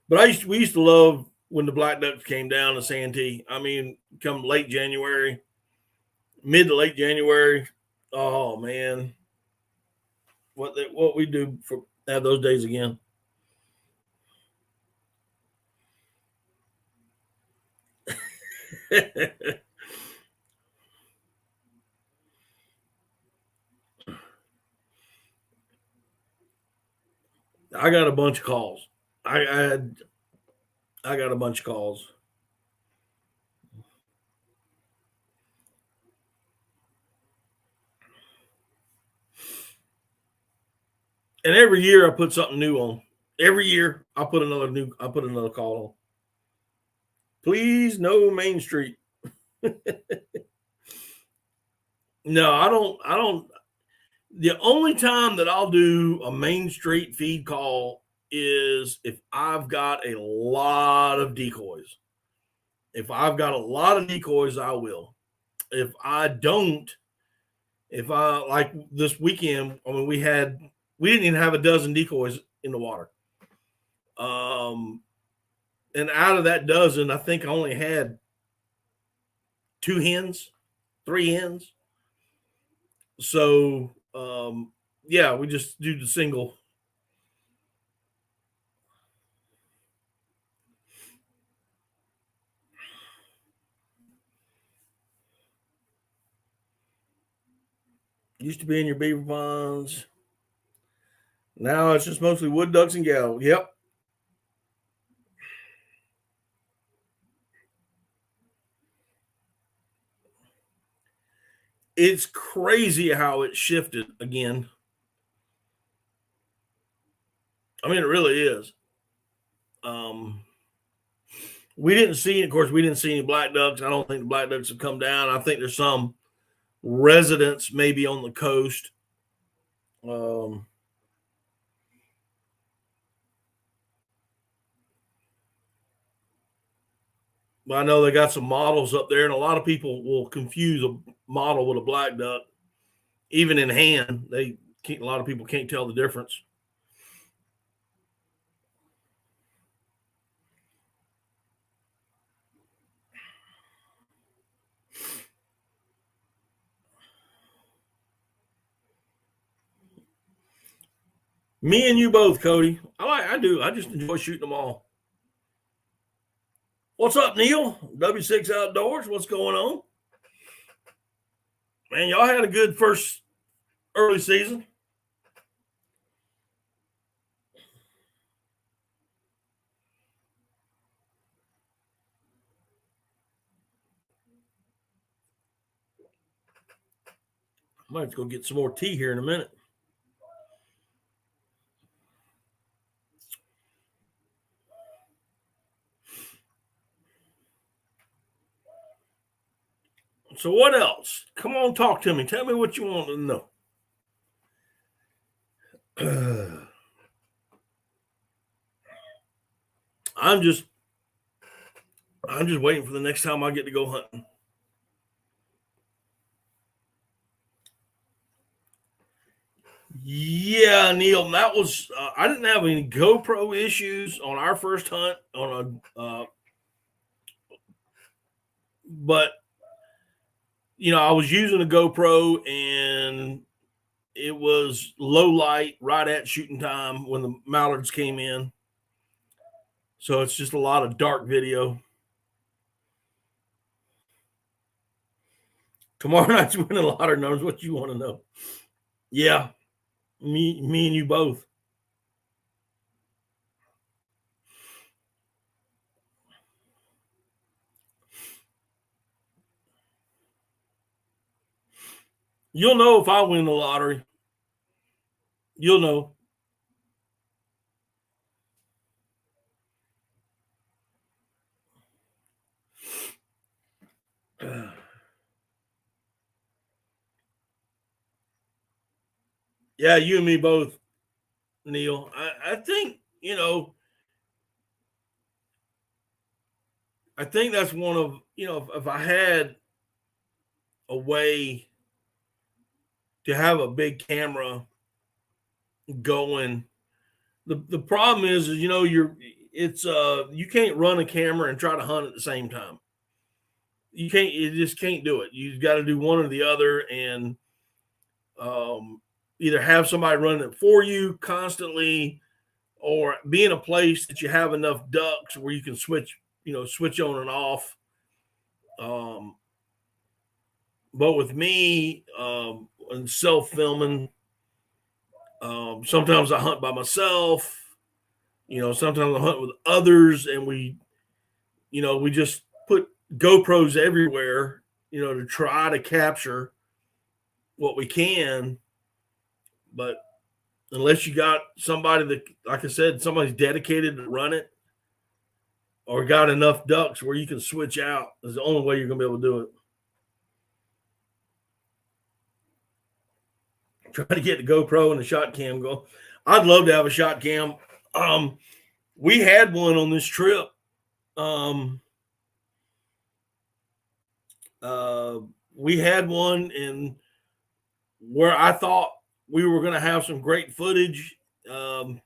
But we used to love when the black ducks came down to Santee. I mean, come late January, mid to late January. Oh man, what we do for have those days again. I got a bunch of calls. I got a bunch of calls. And every year I put something new on. Every year I put another call on. Please no Main Street. No, I don't. The only time that I'll do a Main Street feed call is if I've got a lot of decoys. If I've got a lot of decoys, I will. If I don't, if I like this weekend, I mean, we didn't even have a dozen decoys in the water. And out of that dozen, I think I only had 2 hens, 3 hens. So, yeah, we just do the single. Used to be in your beaver ponds. Now it's just mostly wood ducks and gal. Yep. It's crazy how it shifted again. I mean, it really is. Um, we didn't see, of course, we didn't see any black ducks. I don't think the black ducks have come down. I think there's some residents maybe on the coast. Um, but I know they got some models up there, and a lot of people will confuse a model with a black duck. Even in hand, a lot of people can't tell the difference. Me and you both, Cody. I do. I just enjoy shooting them all. What's up, Neil? W6 Outdoors. What's going on? Man, y'all had a good first early season. I might have to go get some more tea here in a minute. So what else? Come on, talk to me. Tell me what you want to know. I'm just waiting for the next time I get to go hunting. Yeah, Neil, that was I didn't have any GoPro issues on our first hunt on a but I was using a GoPro and it was low light right at shooting time when the mallards came in. So it's just a lot of dark video. Tomorrow night's winning a lot of numbers. What you want to know? Yeah, me and you both. You'll know if I win the lottery. You'll know. Yeah, you and me both, Neil. I think, I think that's one of, if I had a way to have a big camera going, the problem is you can't run a camera and try to hunt at the same time. You just can't do it. You've got to do one or the other, and either have somebody running it for you constantly, or be in a place that you have enough ducks where you can switch on and off. Um, but with me and self filming, sometimes I hunt by myself. Sometimes I hunt with others, and we just put GoPros everywhere, to try to capture what we can. But unless you got somebody that, like I said, somebody's dedicated to run it, or got enough ducks where you can switch out, is the only way you're going to be able to do it. Try to get the GoPro and the shot cam going. I'd love to have a shot cam. We had one on this trip. We had one in where I thought we were going to have some great footage. The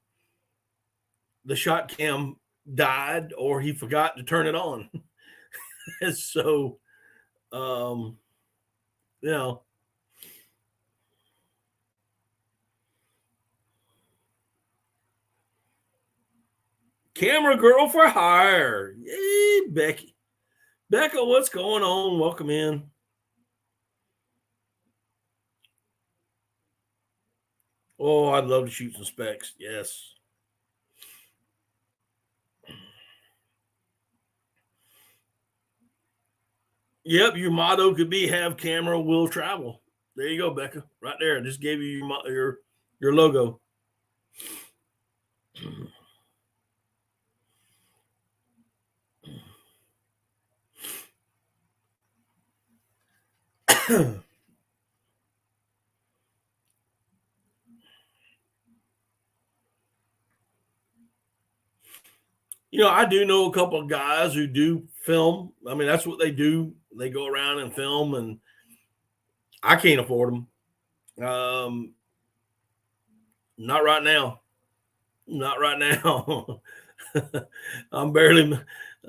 shot cam died, or he forgot to turn it on. So, you know, camera girl for hire. Yay, Becky. Becca, what's going on? Welcome in. Oh, I'd love to shoot some specs. Yes. Yep, your motto could be "Have camera, will travel." There you go, Becca. Right there. I just gave you your logo. I do know a couple of guys who do film. I mean, that's what they do. They go around and film, and I can't afford them. Not right now. Not right now. I'm barely.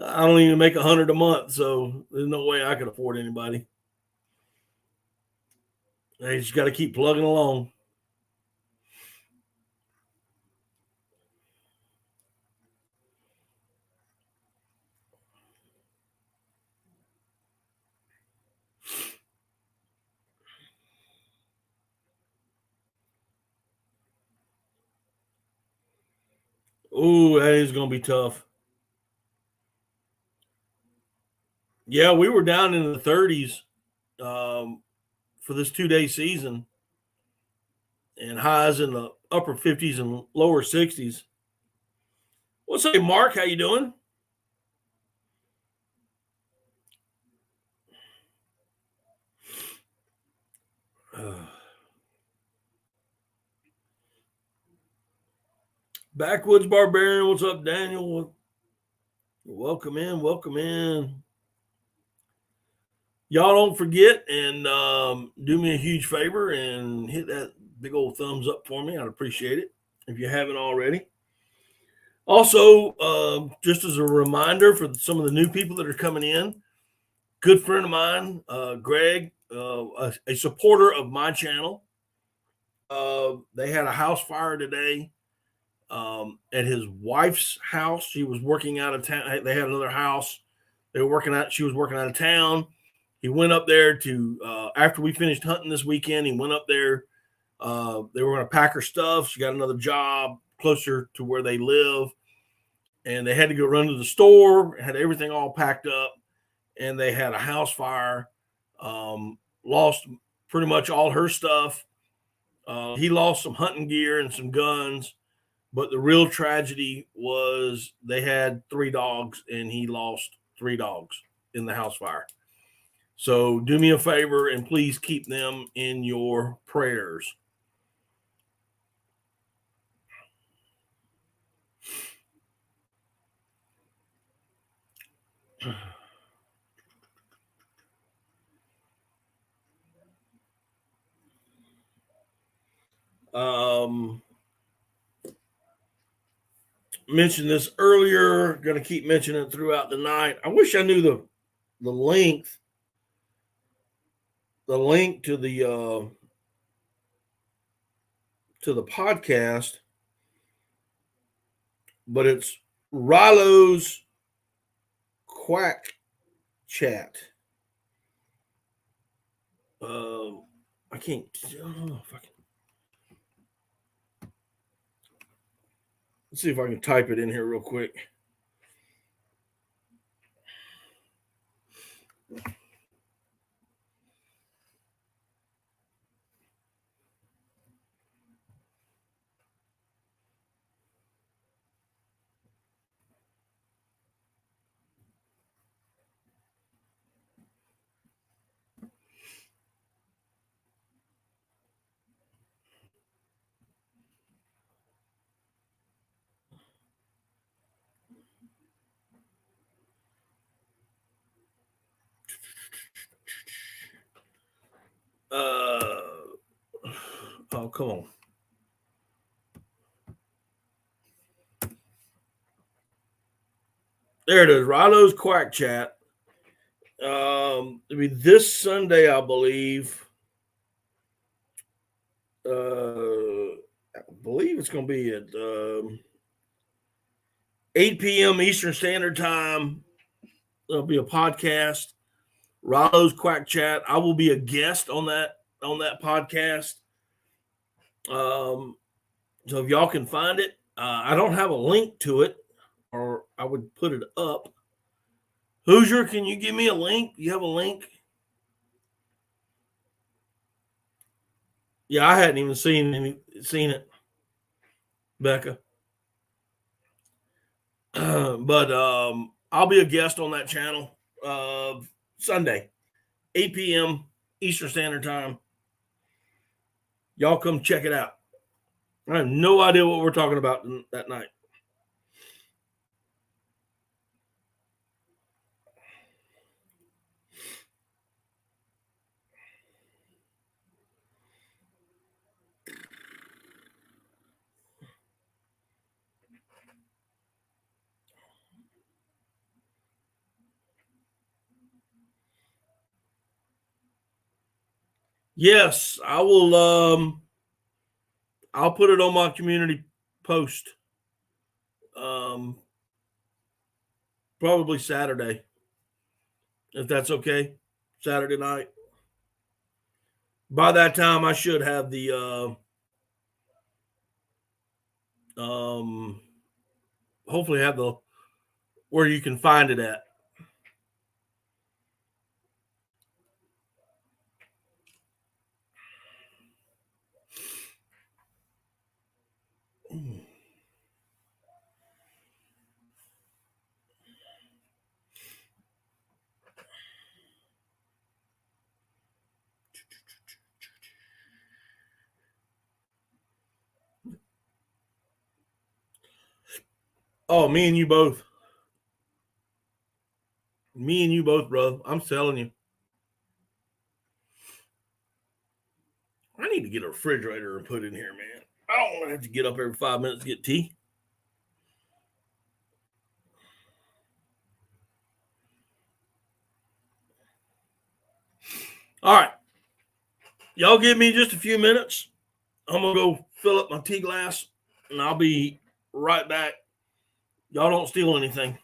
I don't even make 100 a month, so there's no way I could afford anybody. They just got to keep plugging along. Oh, that is going to be tough. Yeah, we were down in the 30s for this 2-day season, and highs in the upper 50s and lower 60s. What's up, Mark? How you doing? Backwoods Barbarian, what's up, Daniel? Welcome in, welcome in. Y'all don't forget and do me a huge favor and hit that big old thumbs up for me. I'd appreciate it if you haven't already. Also, just as a reminder for some of the new people that are coming in, good friend of mine, Greg, a supporter of my channel. They had a house fire today at his wife's house. She was working out of town. They had another house. They were working out. She was working out of town. He went up there to after we finished hunting this weekend. He went up there. They were going to pack her stuff. She got another job closer to where they live, and they had to go run to the store. Had everything all packed up, and they had a house fire. Lost pretty much all her stuff. He lost some hunting gear and some guns, but the real tragedy was they had 3 dogs, and he lost 3 dogs in the house fire. So do me a favor and please keep them in your prayers. Mentioned this earlier, going to keep mentioning it throughout the night. I wish I knew the link to the podcast, but it's Rilo's Quack Chat. I can't. I don't know if I can. Let's see if I can type it in here real quick. Oh, come on. There it is. Rilo's Quack Chat. This Sunday, I believe. I believe it's going to be at 8 p.m. Eastern Standard Time. There'll be a podcast. Rilo's Quack Chat. I will be a guest on that podcast. So if y'all can find it, I don't have a link to it, or I would put it up. Hoosier, can you give me a link? You have a link? Yeah, I hadn't even seen it, Becca. But I'll be a guest on that channel Sunday, 8 p.m. Eastern Standard Time. Y'all come check it out. I have no idea what we're talking about that night. Yes, I will. I'll put it on my community post. Probably Saturday, if that's okay. Saturday night. By that time, I should have the hopefully have the where you can find it at. Oh, me and you both. Me and you both, bro. I'm telling you. I need to get a refrigerator and put in here, man. I don't want to have to get up every 5 minutes to get tea. All right. Y'all give me just a few minutes. I'm going to go fill up my tea glass and I'll be right back. Y'all don't steal anything.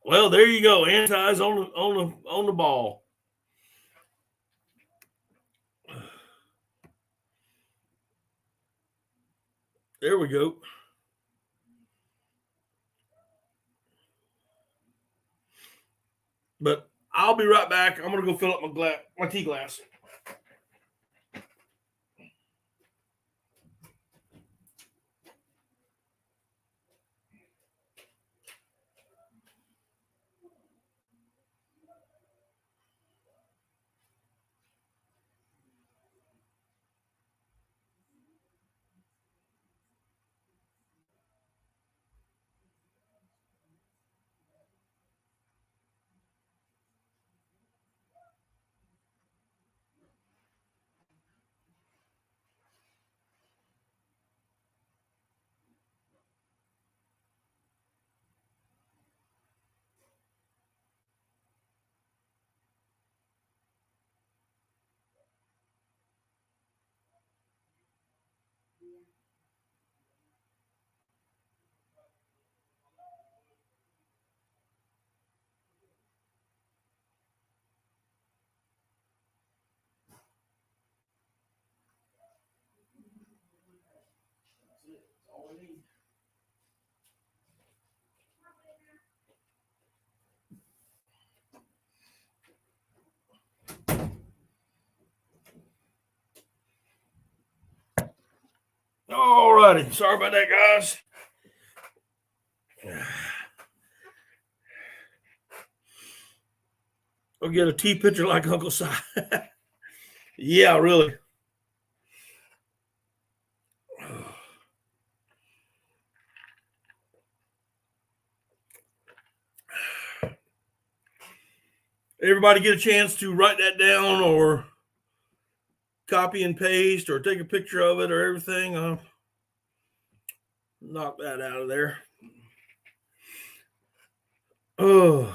Well, there you go. Anti's on the ball. There we go. But I'll be right back. I'm gonna go fill up my tea glass. righty. Sorry about that, guys. I'll get a tea picture like Uncle Si. Yeah, really. Everybody get a chance to write that down or copy and paste or take a picture of it or everything? Knock that out of there. Oh.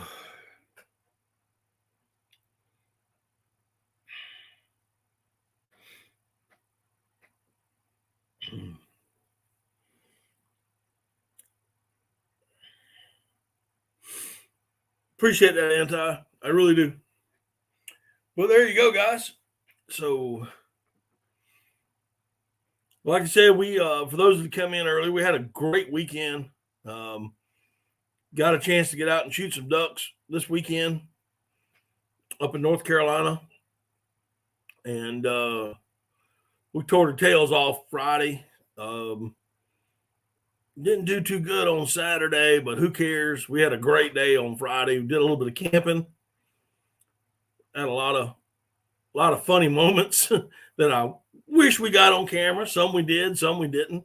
Appreciate that, Anti. I really do. Well, there you go, guys. So, like I said, we for those that come in early, we had a great weekend. Got a chance to get out and shoot some ducks this weekend up in North Carolina, and we tore the tails off Friday. Didn't do too good on Saturday, but who cares? We had a great day on Friday. We did a little bit of camping. Had a lot of funny moments that I wish we got on camera. Some we did, some we didn't.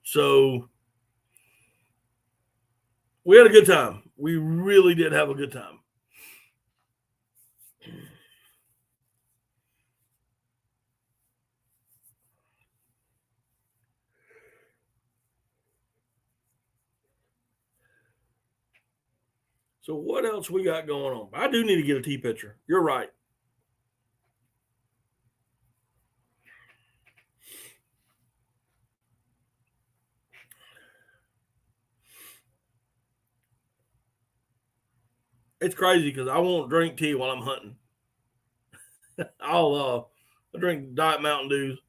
So we had a good time. We really did have a good time. So what else we got going on? I do need to get a tea picture. You're right. It's crazy because I won't drink tea while I'm hunting. I'll drink Diet Mountain Dews,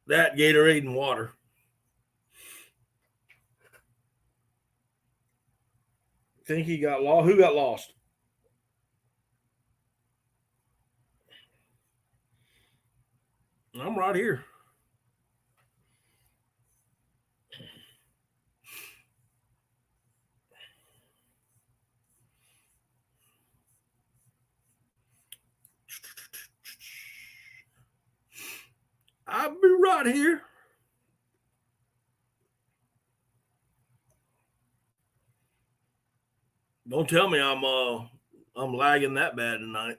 that Gatorade and water. Think he got lost? Who got lost? I'm right here. I'll be right here. Don't tell me I'm lagging that bad tonight.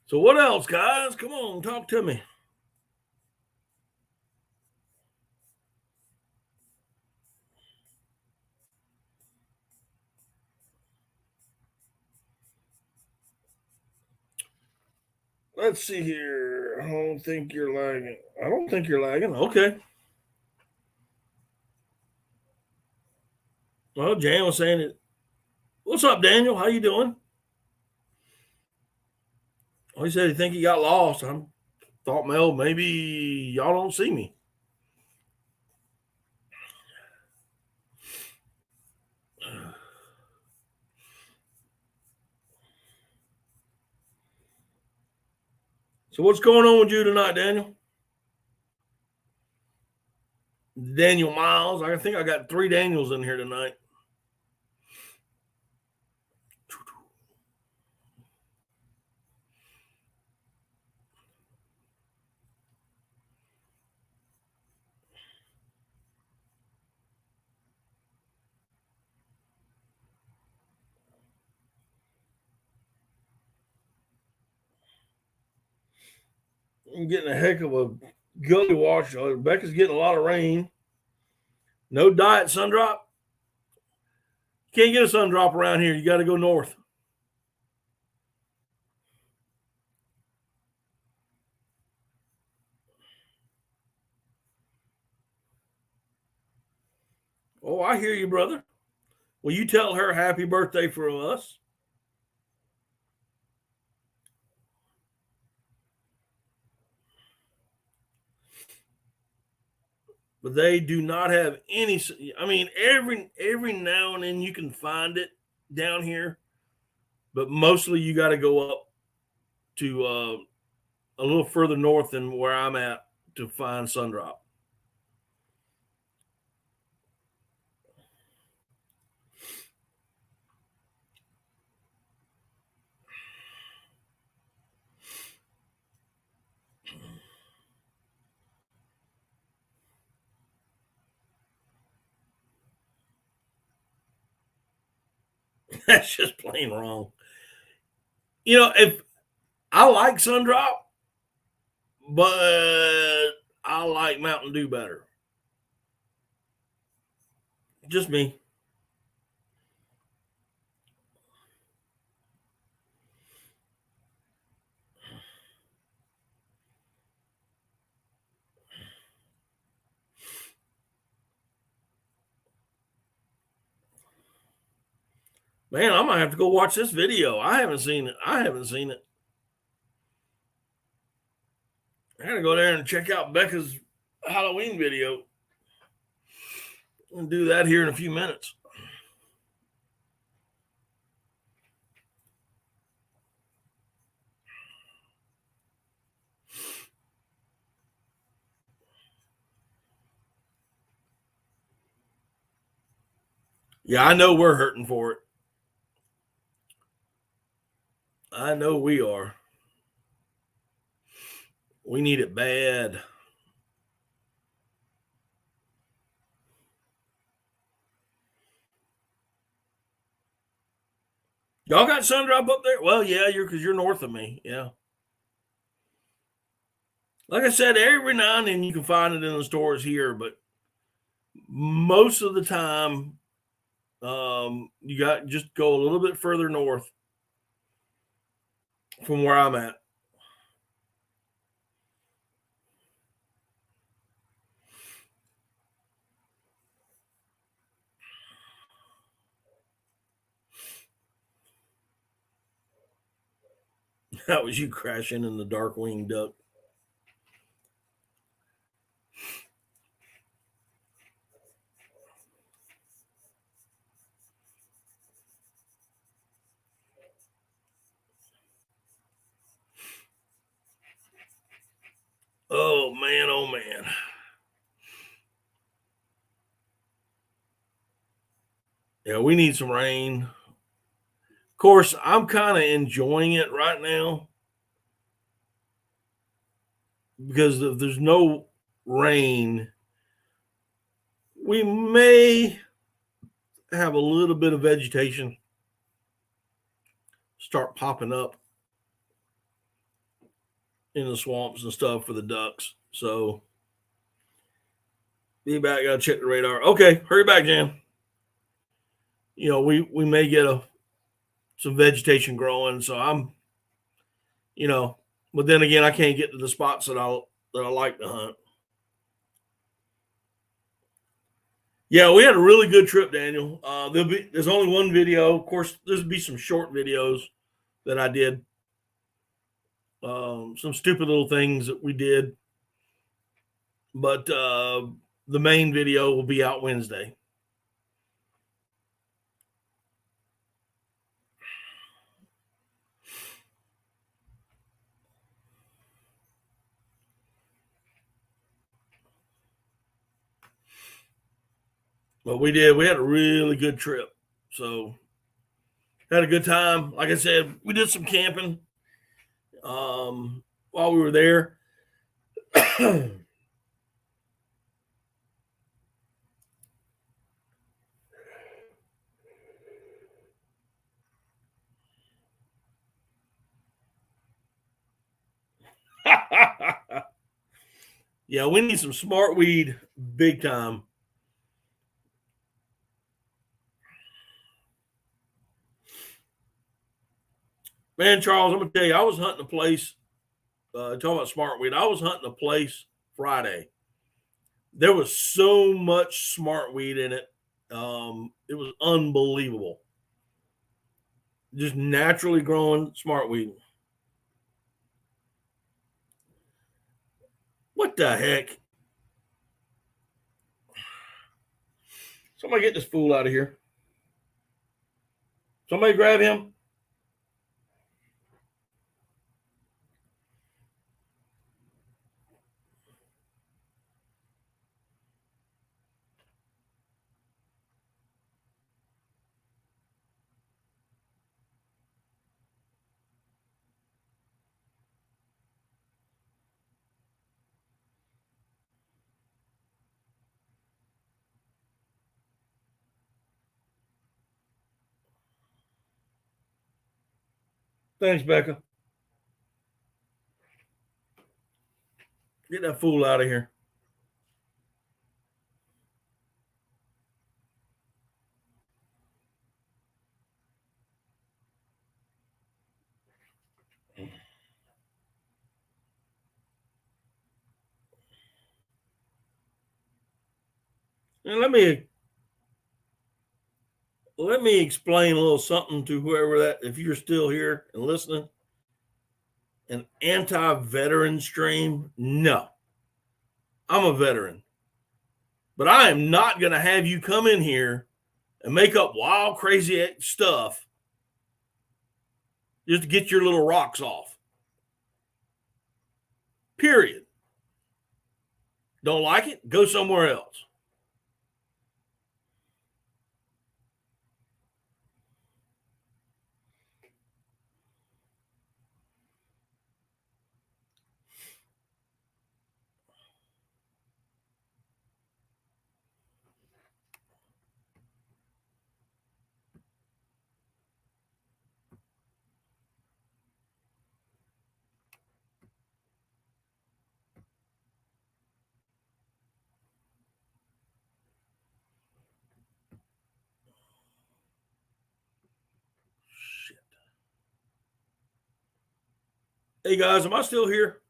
So what else, guys? Come on, talk to me. Let's see here. I don't think you're lagging. I don't think you're lagging. Okay. Well, Jan was saying it. What's up, Daniel? How you doing? Oh, he said he think he got lost. I thought, Mel, maybe y'all don't see me. So what's going on with you tonight, Daniel? Daniel Miles. I think I got 3 Daniels in here tonight. I'm getting a heck of a gully wash. Becca's getting a lot of rain. No diet sun drop. Can't get a sun drop around here. You got to go north. Oh, I hear you, brother. Will you tell her happy birthday for us? but they do not have any. I mean, every now and then you can find it down here, but mostly you got to go up to a little further north than where I'm at to find sundrop. That's just plain wrong. If I like sundrop, but I like Mountain Dew better. Just me. Man, I might have to go watch this video. I haven't seen it. I gotta go there and check out Becca's Halloween video. And do that here in a few minutes. Yeah, I know we're hurting for it. I know we are. We need it bad. Y'all got sundrop up there? Well, yeah, you're north of me. Yeah. Like I said, every now and then you can find it in the stores here, but most of the time, you got just go a little bit further north from where I'm at. That was you crashing in the Darkwing Duck. Oh man, oh man. Yeah, we need some rain. Of course, I'm kind of enjoying it right now because if there's no rain, we may have a little bit of vegetation start popping up in the swamps and stuff for the ducks. So be back. Gotta check the radar. Okay, hurry back, Jan. We may get some vegetation growing. So I'm, you know, but then again, I can't get to the spots that I like to hunt. Yeah, we had a really good trip, Daniel. There's only one video. Of course, there's be some short videos that I did. Some stupid little things that we did, but the main video will be out Wednesday. But we did. We had a really good trip. So had a good time. Like I said, we did some camping while we were there. Yeah, we need some smart weed big time. Man, Charles, I'm gonna tell you, I was hunting a place. Talking about smart weed, I was hunting a place Friday. There was so much smart weed in it. It was unbelievable. Just naturally growing smart weed. What the heck? Somebody get this fool out of here. Somebody grab him. Thanks, Becca. Get that fool out of here. And let me explain a little something to whoever that, if you're still here and listening. An anti-veteran stream? No, I'm a veteran, but I am not going to have you come in here and make up wild, crazy stuff just to get your little rocks off. Period. Don't like it? Go somewhere else. Shit. Hey guys, am I still here?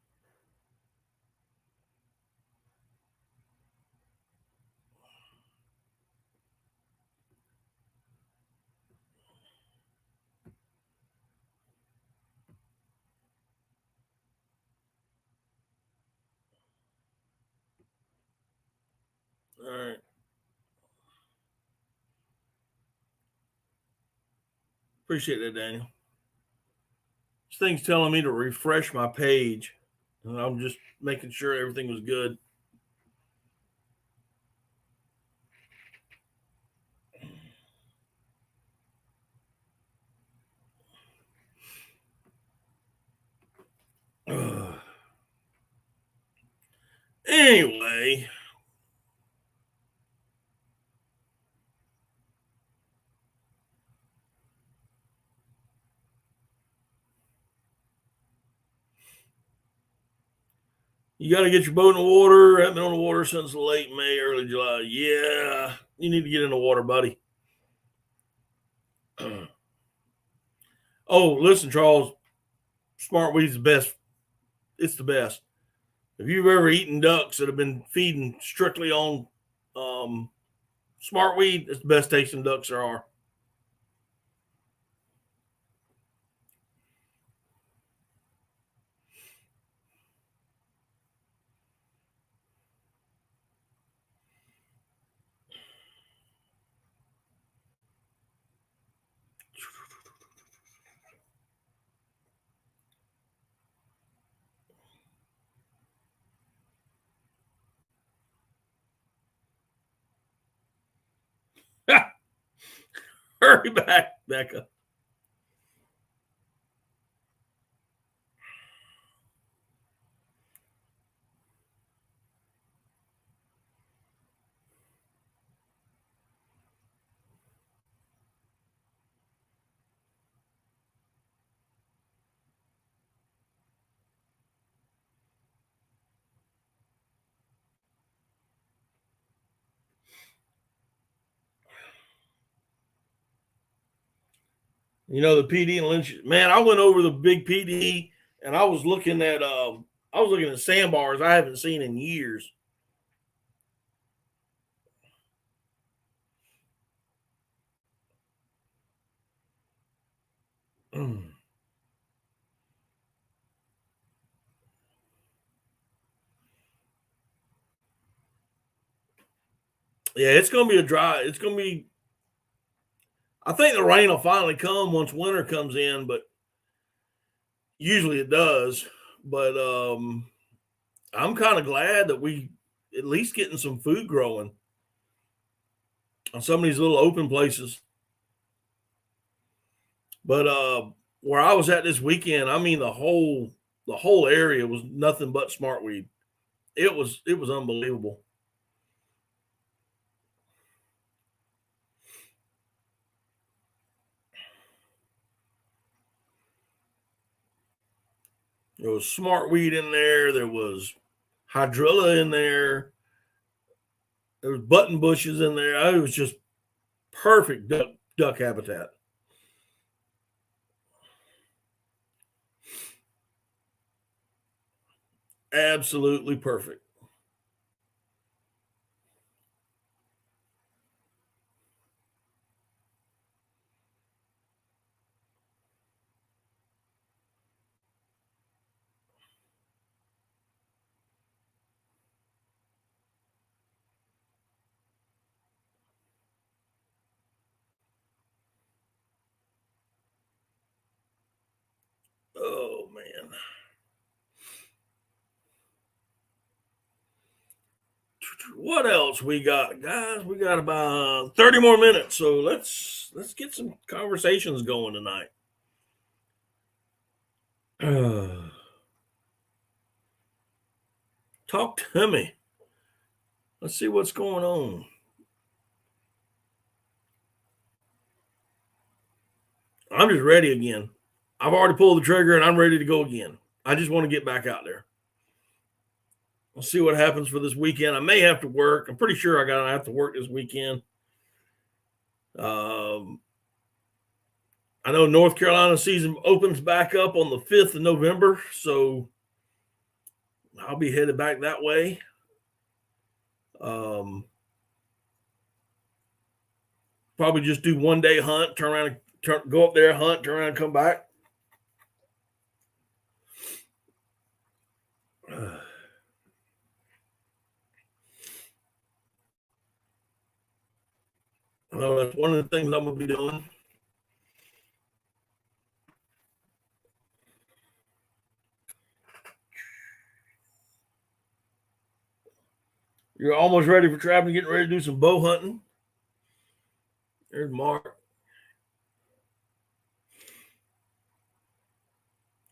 All right. Appreciate that, Daniel. This thing's telling me to refresh my page, and I'm just making sure everything was good. Anyway, you got to get your boat in the water. Haven't been on the water since late May, early July. Yeah, you need to get in the water, buddy. Oh, listen, Charles, smart weed's the best. It's the best. If you've ever eaten ducks that have been feeding strictly on smart weed, it's the best tasting ducks there are. Hurry back, Becca. You know the PD and Lynch. Man, I went over the big PD and I was looking at sandbars I haven't seen in years. Yeah, it's going to be a dry. It's going to be. I think the rain will finally come once winter comes in, but usually it does. But I'm kind of glad that we at least getting some food growing on some of these little open places. But where I was at this weekend, I mean the whole area was nothing but smartweed. It was unbelievable. There was smartweed in there. There was hydrilla in there. There was button bushes in there. It was just perfect duck habitat. Absolutely perfect. Oh man. What else we got, guys? We got about 30 more minutes, so let's get some conversations going tonight. Talk to me. Let's see what's going on. I'm just ready again. I've already pulled the trigger and I'm ready to go again. I just want to get back out there. We'll see what happens for this weekend. I may have to work. I'm pretty sure I have to work this weekend. Um, I know North Carolina season opens back up on the 5th of November, so I'll be headed back that way. Um, Probably just do 1 day hunt, turn around, go up there, hunt, turn around, and come back. Well, that's one of the things I'm going to be doing. You're almost ready for traveling, getting ready to do some bow hunting. There's Mark.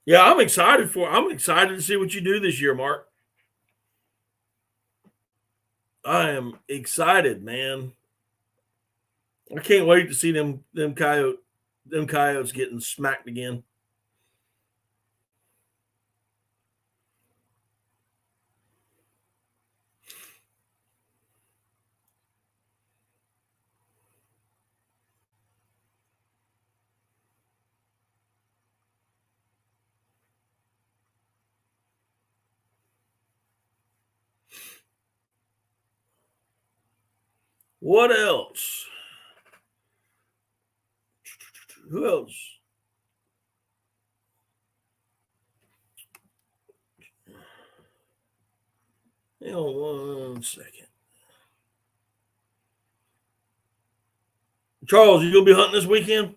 Yeah, I'm excited to see what you do this year, Mark. I am excited, man. I can't wait to see them coyotes getting smacked again. What else? Who else? Hang on 1 second. Charles, you gonna be hunting this weekend?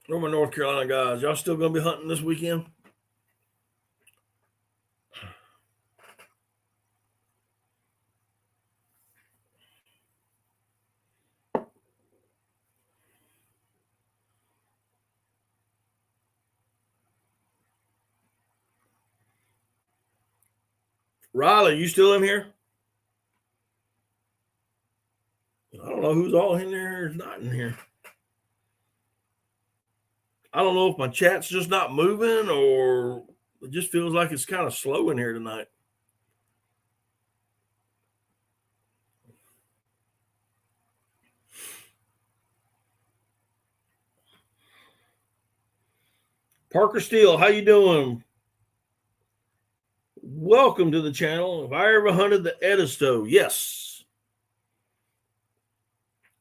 Where are my North Carolina guys? Y'all still gonna be hunting this weekend? Riley, you still in here? I don't know who's all in there who's not in here. I don't know if my chat's just not moving or it just feels like it's kind of slow in here tonight. Parker Steele, how you doing? Welcome to the channel. Have I ever hunted the Edisto? Yes.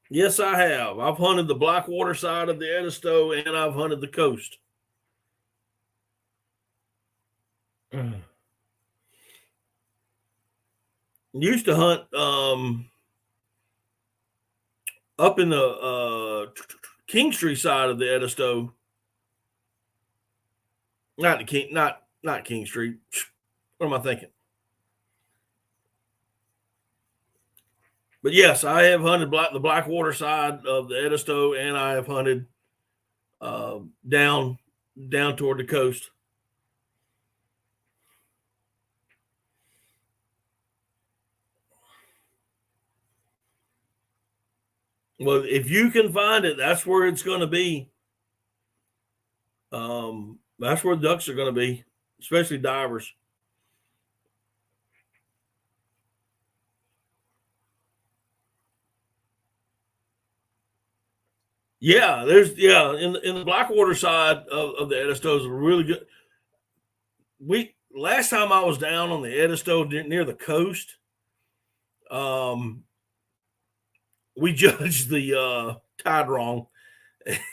Yes, I have. I've hunted the Blackwater side of the Edisto and I've hunted the coast. Used to hunt up in the Kingstree side of the Edisto. Not the King, not Kingstree. What am I thinking? But yes, I have hunted the Blackwater side of the Edisto, and I have hunted down toward the coast. Well, if you can find it, that's where it's going to be. That's where the ducks are going to be, especially divers. Yeah, there's in the Blackwater side of the Edisto is really good. Last time I was down on the Edisto near the coast, we judged the tide wrong,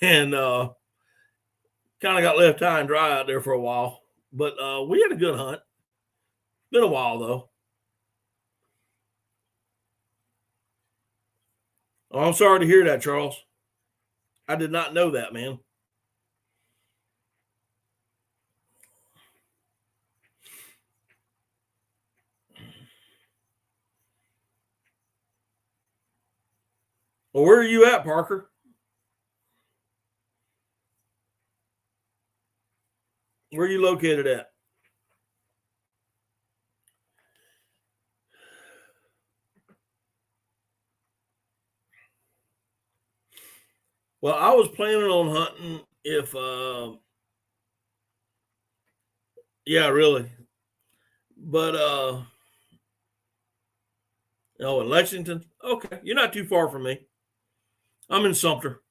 and kind of got left high and dry out there for a while. But we had a good hunt. Been a while though. Oh, I'm sorry to hear that, Charles. I did not know that, man. Well, where are you at, Parker? Where are you located at? Well, I was planning on hunting if yeah, really. But oh, in Lexington? Okay. You're not too far from me. I'm in Sumter.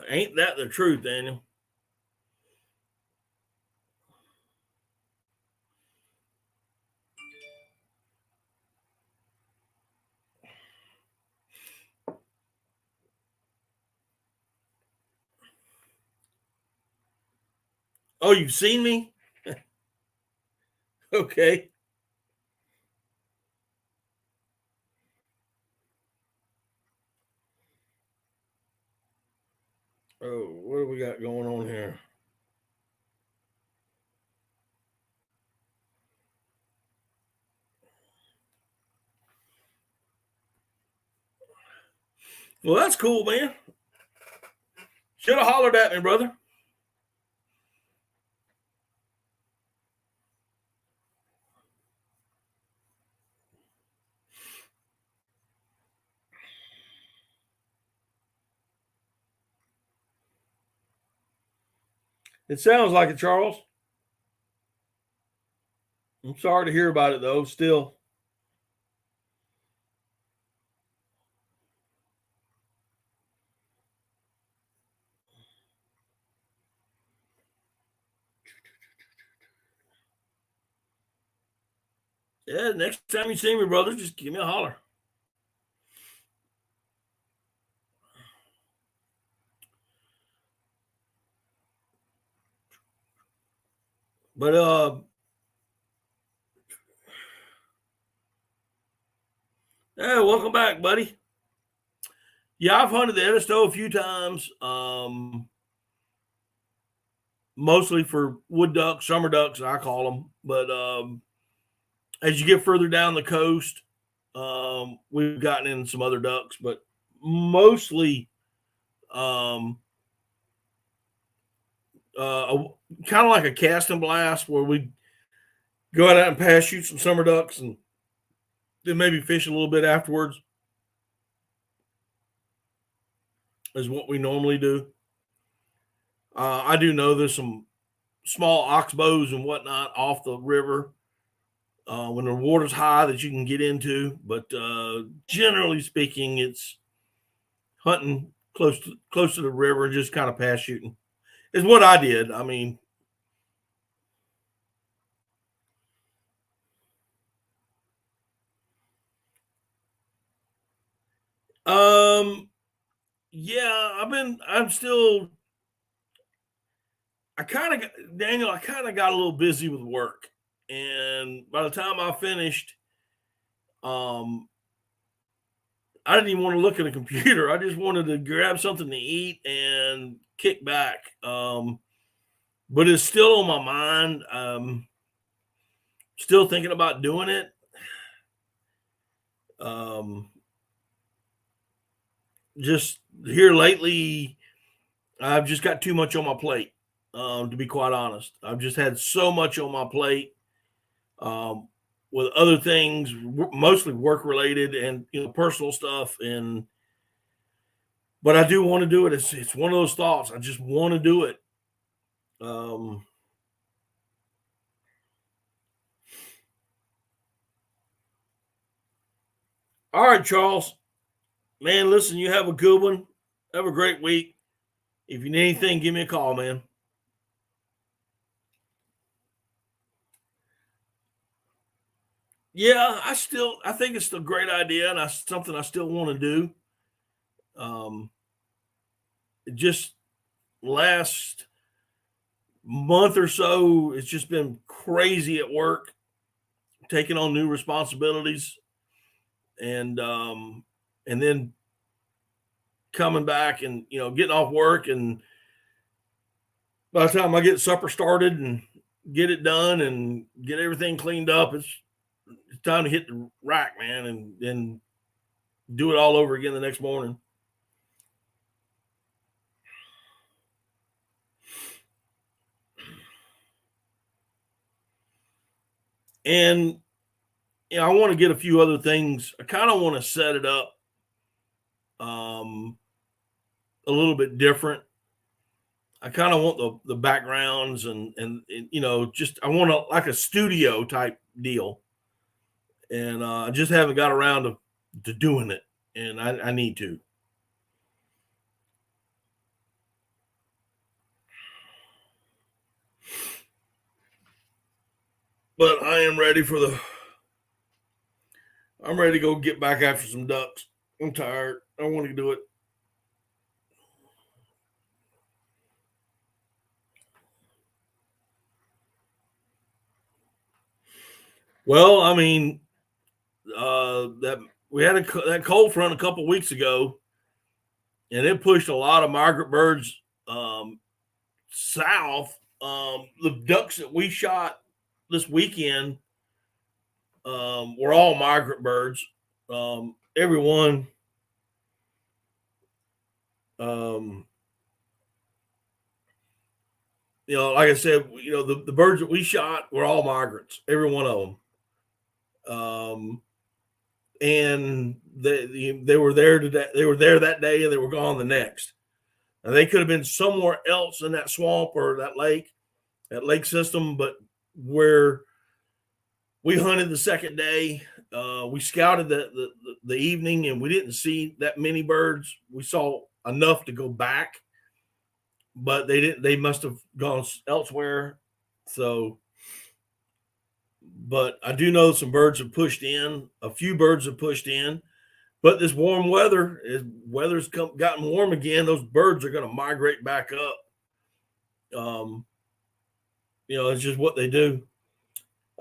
Ain't that the truth, Daniel? Oh, you've seen me? Okay. Oh, what do we got going on here? Well, that's cool, man. Should have hollered at me, brother. It sounds like it, Charles. I'm sorry to hear about it, though. Still, yeah. Next time you see me, brother, just give me a holler. But yeah, welcome back, buddy. Yeah, I've hunted the Edisto a few times. Mostly for wood ducks, summer ducks, I call them. But as you get further down the coast, we've gotten in some other ducks, but mostly um, kind of like a cast and blast where we go out and pass shoot some summer ducks and then maybe fish a little bit afterwards is what we normally do. I do know there's some small oxbows and whatnot off the river when the water's high that you can get into, but generally speaking, it's hunting close to the river and just kind of pass shooting is what I did. I mean, Yeah, I'm still, Daniel, I kind of got a little busy with work. And by the time I finished, um, I didn't even want to look at a computer. I just wanted to grab something to eat and kick back. But it's still on my mind. Still thinking about doing it. Um, just here lately, I've just got too much on my plate. To be quite honest, I've just had so much on my plate, um, with other things, mostly work related and personal stuff. And but I do want to do it. It's one of those thoughts. I just want to do it. Um, all right, Charles. Man, listen, you have a good one. Have a great week. If you need anything, give me a call, man. Yeah, I think it's a great idea, and something I still want to do. Um, just last month or so, it's just been crazy at work, taking on new responsibilities, and and then coming back and getting off work, and by the time I get supper started and get it done and get everything cleaned up, it's time to hit the rack, man, and then do it all over again the next morning. And I want to get a few other things. I kind of want to set it up um, a little bit different. I kind of want the backgrounds and just I want like a studio type deal, and I just haven't got around to doing it, and I need to. But I am ready for the. I'm ready to go get back after some ducks. I'm tired. I want to do it. Well, I mean, that we had that cold front a couple weeks ago, and it pushed a lot of migrant birds south. The ducks that we shot this weekend were all migrant birds. Everyone, um, like I said, the birds that we shot were all migrants, every one of them. And they were there today. They were there that day, and they were gone the next. And they could have been somewhere else in that swamp or that lake system, but where we hunted the second day, we scouted the evening, and we didn't see that many birds. We saw enough to go back, but they didn't. They must have gone elsewhere. So, but I do know some birds have pushed in. A few birds have pushed in. But this warm weather, as gotten warm again, those birds are going to migrate back up. Um, it's just what they do.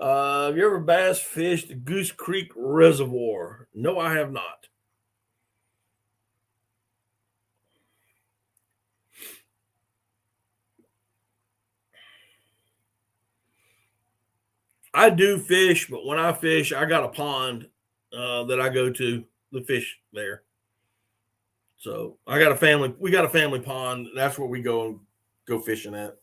Have you ever bass fished the Goose Creek Reservoir? No, I have not. I do fish, but when I fish, I got a pond that I go to the fish there. So I got a family. We got a family pond. That's where we go fishing at.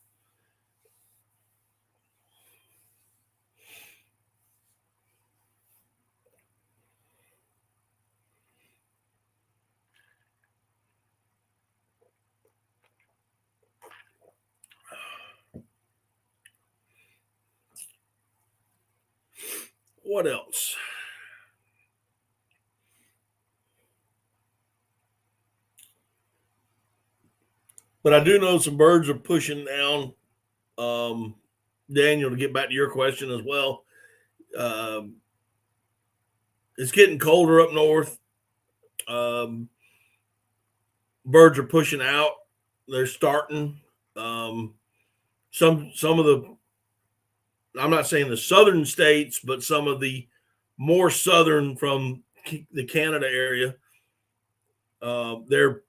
What else? But I do know some birds are pushing down. Um, Daniel, to get back to your question as well, um, it's getting colder up north. Um, birds are pushing out. They're starting. Um, some of the, I'm not saying the southern states, but some of the more southern from the Canada area, they're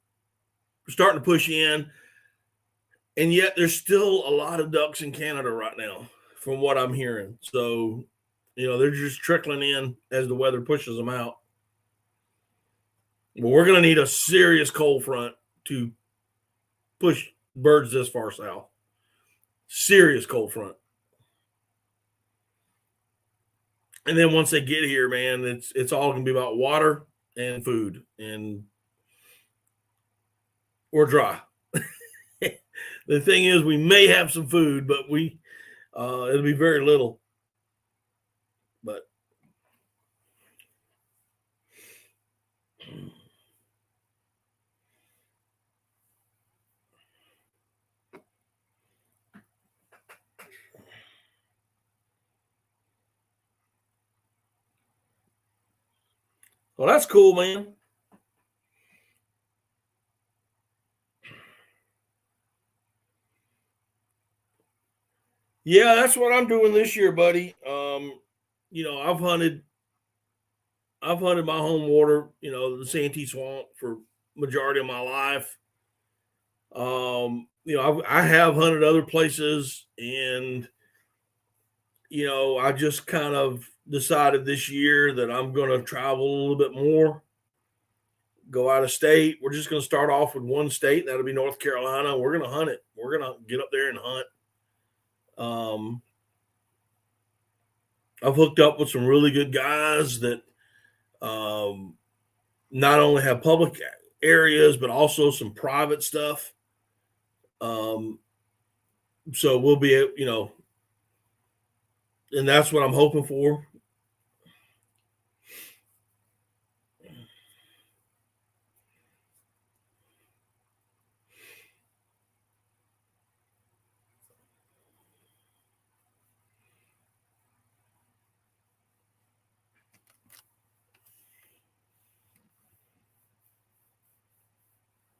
starting to push in, and yet there's still a lot of ducks in Canada right now, from what I'm hearing. So, they're just trickling in as the weather pushes them out. But we're going to need a serious cold front to push birds this far south. Serious cold front. And then once they get here, man, it's all going to be about water and food, and we're dry. The thing is, we may have some food, but it'll be very little. But well, that's cool, man. Yeah, that's what I'm doing this year, buddy. I've hunted my home water, the Santee Swamp for majority of my life. I have hunted other places, and I just kind of decided this year that I'm going to travel a little bit more, go out of state. We're just going to start off with one state, that'll be North Carolina. We're going to hunt it. We're going to get up there and hunt. I've hooked up with some really good guys that not only have public areas, but also some private stuff. So we'll be, and that's what I'm hoping for.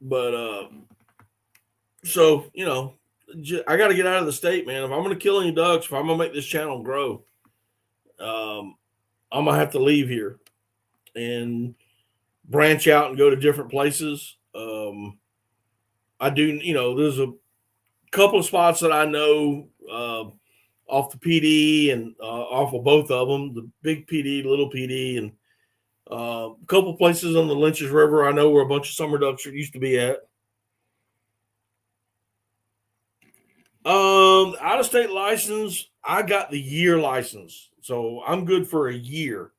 But so I got to get out of the state, man. If I'm going to kill any ducks, if I'm going to make this channel grow, I'm going to have to leave here and branch out and go to different places. I do, there's a couple of spots that I know off the PD and off of both of them, the big PD, little PD, and a couple of places on the Lynches River I know where a bunch of summer ducks used to be at. Out of state license, I got the year license, so I'm good for a year,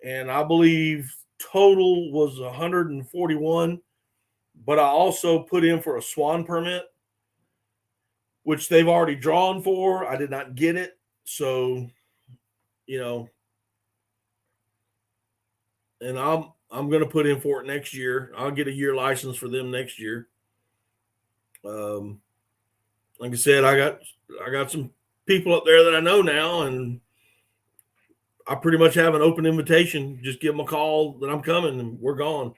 and I believe total was 141. But I also put in for a SWAN permit, which they've already drawn for. I did not get it, so and I'm going to put in for it next year. I'll get a year license for them next year. Like I said, I got some people up there that I know now, and I pretty much have an open invitation. Just give them a call that I'm coming, and we're gone.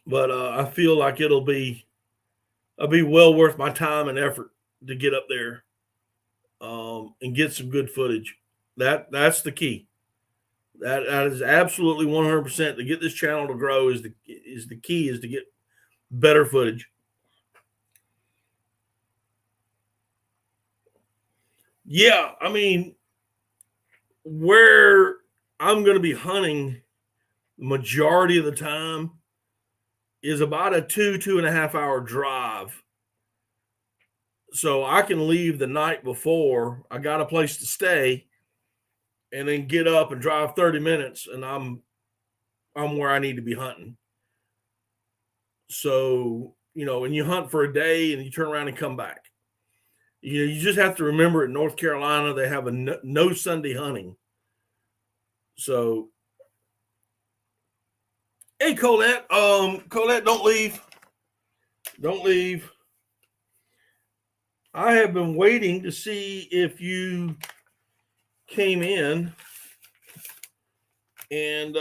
But I feel like it'll be well worth my time and effort to get up there and get some good footage. That's the key. That is absolutely 100% to get this channel to grow is the key is to get better footage. Yeah, I mean, where I'm going to be hunting the majority of the time is about a 2.5 hour drive. So I can leave the night before. I got a place to stay, and then get up and drive 30 minutes, and I'm where I need to be hunting. So, and you hunt for a day and you turn around and come back. You just have to remember in North Carolina they have a no Sunday hunting. So, hey Colette, Colette, don't leave. Don't leave. I have been waiting to see if you came in. And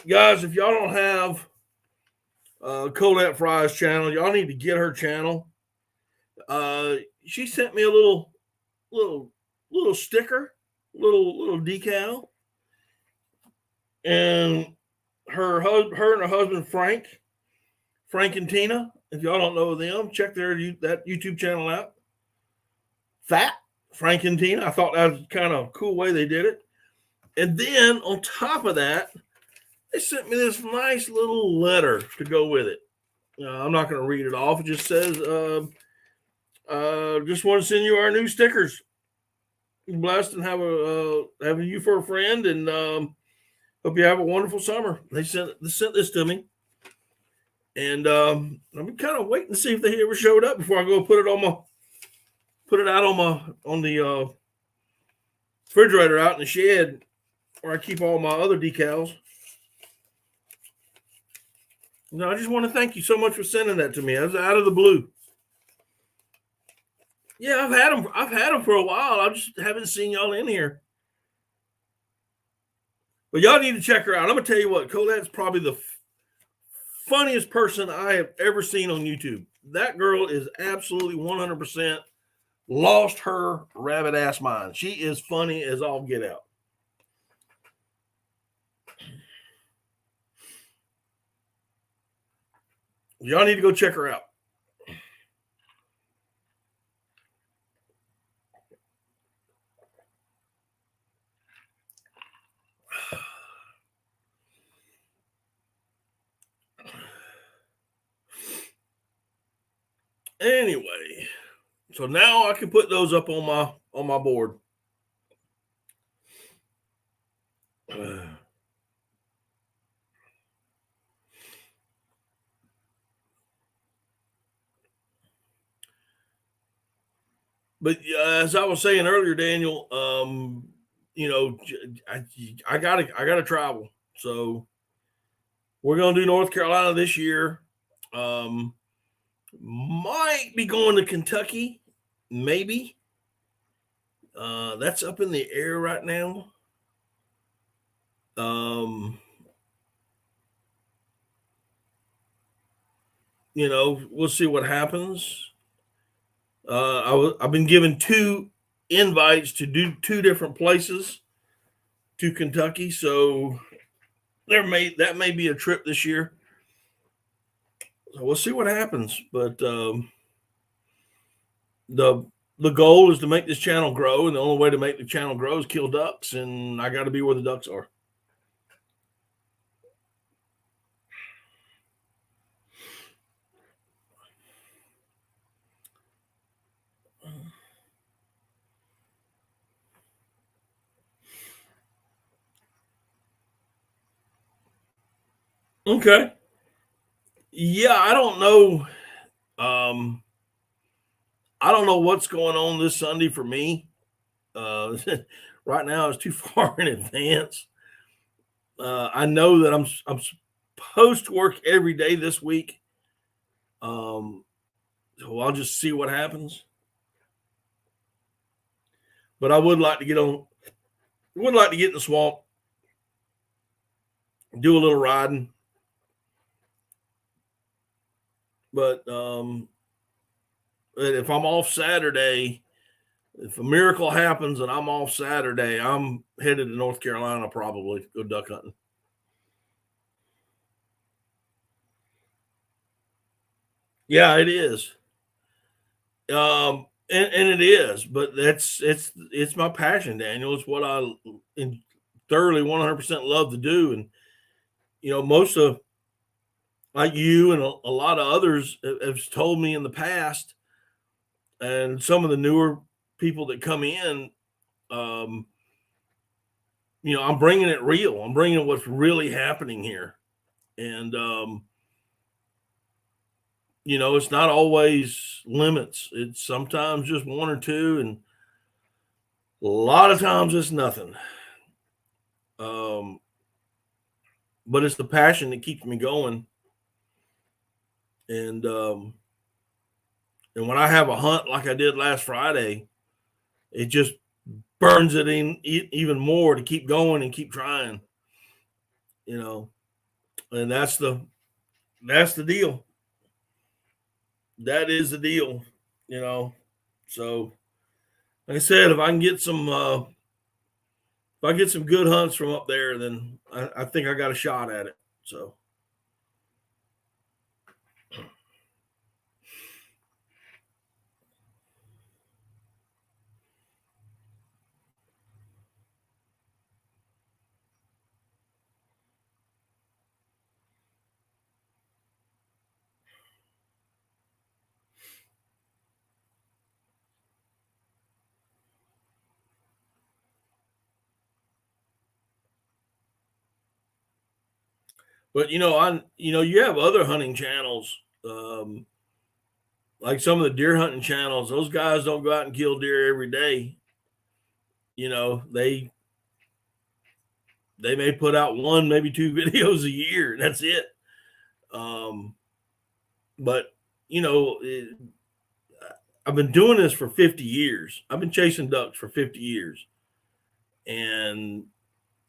guys, if y'all don't have Colette Fry's channel, y'all need to get her channel. She sent me a little sticker, little decal, and her and her husband Frank and Tina. If y'all don't know them, check that YouTube channel out. Fat Frank and Tina. I thought that was kind of a cool way they did it. And then on top of that, they sent me this nice little letter to go with it. I'm not going to read it off. It just says, just want to send you our new stickers. Blessed and having you for a friend, and hope you have a wonderful summer. They sent this to me, and I'm kind of waiting to see if they ever showed up before I go put it out on the refrigerator out in the shed where I keep all my other decals. No, I just want to thank you so much for sending that to me. I was out of the blue. Yeah, I've had them for a while. I just haven't seen y'all in here. But y'all need to check her out. I'm gonna tell you what, Colette's probably the funniest person I have ever seen on YouTube. That girl is absolutely 100% lost her rabbit ass mind. She is funny as all get out. Y'all need to go check her out. Anyway, so now I can put those up on my board. But as I was saying earlier, Daniel, I gotta travel. So we're gonna do North Carolina this year. Might be going to Kentucky, maybe. That's up in the air right now. We'll see what happens. I've been given 2 invites to do 2 different places to Kentucky, so that may be a trip this year. So we'll see what happens. But the goal is to make this channel grow, and the only way to make the channel grow is kill ducks, and I got to be where the ducks are. Okay. Yeah, I don't know. I don't know what's going on this Sunday for me. Right now, it's too far in advance. I know that I'm supposed to work every day this week. So I'll just see what happens. But I would like to get in the swamp, do a little riding. But if I'm off Saturday, if a miracle happens and I'm off Saturday, I'm headed to North Carolina probably go duck hunting. Yeah, it is. And it is, but it's my passion, Daniel. It's what I thoroughly 100% love to do. And most of, like you and a lot of others have told me in the past, and some of the newer people that come in, I'm bringing it real. I'm bringing what's really happening here. And It's not always limits. It's sometimes just one or two, and a lot of times it's nothing. Um, but it's the passion that keeps me going. And when I have a hunt like I did last Friday, it just burns it in even more to keep going and keep trying. You know, and that's the deal. That is the deal. You know, so like I said, if I get some good hunts from up there, then I think I got a shot at it. So. But you have other hunting channels, like some of the deer hunting channels. Those guys don't go out and kill deer every day. They may put out one, maybe two videos a year. That's it. Um, but you know, it, I've been doing this for 50 years. I've been chasing ducks for 50 years, and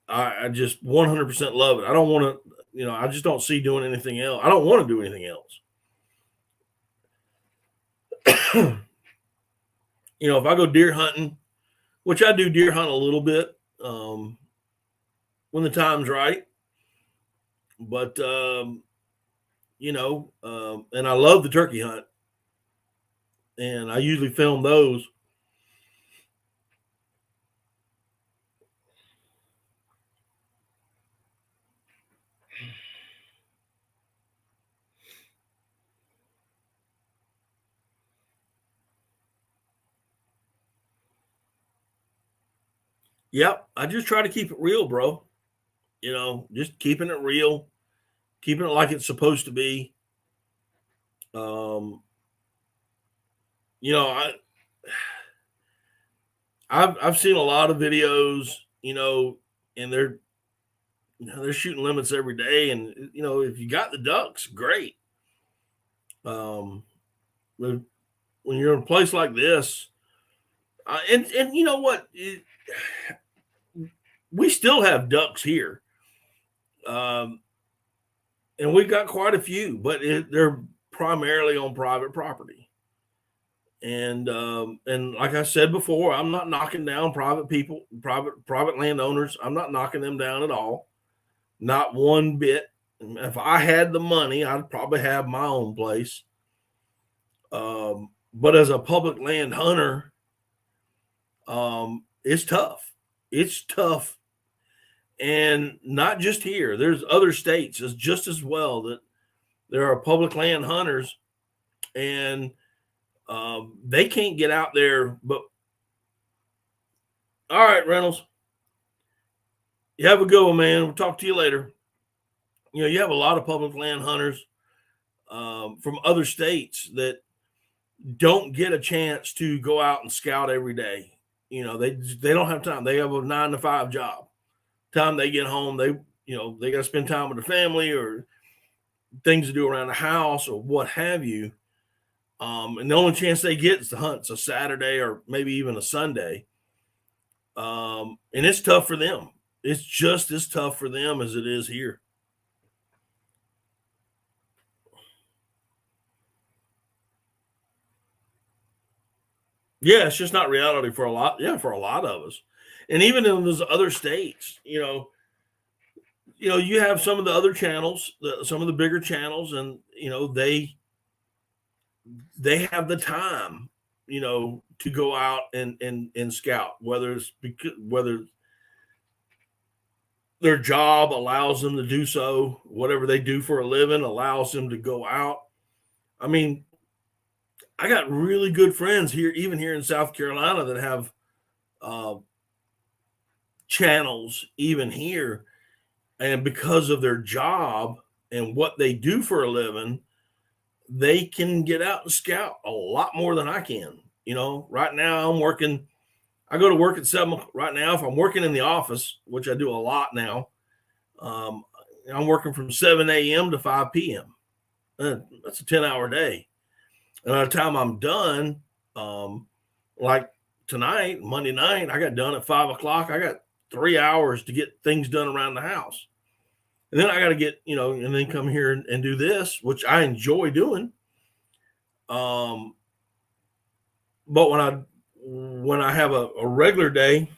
I just 100% love it. I don't want to. I just don't see doing anything else. I don't want to do anything else. If I go deer hunting, which I do deer hunt a little bit when the time's right. But and I love the turkey hunt, and I usually film those. Yep, I just try to keep it real, bro. Just keeping it real, keeping it like it's supposed to be. Um, you know, I I've seen a lot of videos, and they're shooting limits every day, and if you got the ducks, great. Um, when you're in a place like this, and you know what, we still have ducks here, um, and we've got quite a few, but they're primarily on private property. And like I said before, I'm not knocking down private people, private landowners. I'm not knocking them down at all, not one bit. If I had the money, I'd probably have my own place. But as a public land hunter, it's tough. It's tough, and not just here. There's other states as just as well that there are public land hunters, and they can't get out there. But all right, Reynolds, you have a good one, man. We'll talk to you later. You have a lot of public land hunters from other states that don't get a chance to go out and scout every day. They don't have time. They have a 9 to 5 job. Time they get home, they got to spend time with the family or things to do around the house or what have you. And the only chance they get is to hunt. It's a Saturday or maybe even a Sunday. And it's tough for them. It's just as tough for them as it is here. Yeah, it's just not reality for a lot. Yeah, for a lot of us, and even in those other states, you have some of the other channels, some of the bigger channels, and they have the time, to go out and scout, whether their job allows them to do so, whatever they do for a living allows them to go out. I mean, I got really good friends here, even here in South Carolina, that have uh, channels, even here, and because of their job and what they do for a living, they can get out and scout a lot more than I can. Right now I'm working. I go to work at 7 right now. If I'm working in the office, which I do a lot now, um, I'm working from 7 a.m. to 5 p.m. That's a 10-hour day. And by the time I'm done, like tonight, Monday night, I got done at 5 o'clock. I got 3 hours to get things done around the house. And then I got to get, and then come here and do this, which I enjoy doing. But when I have a regular day,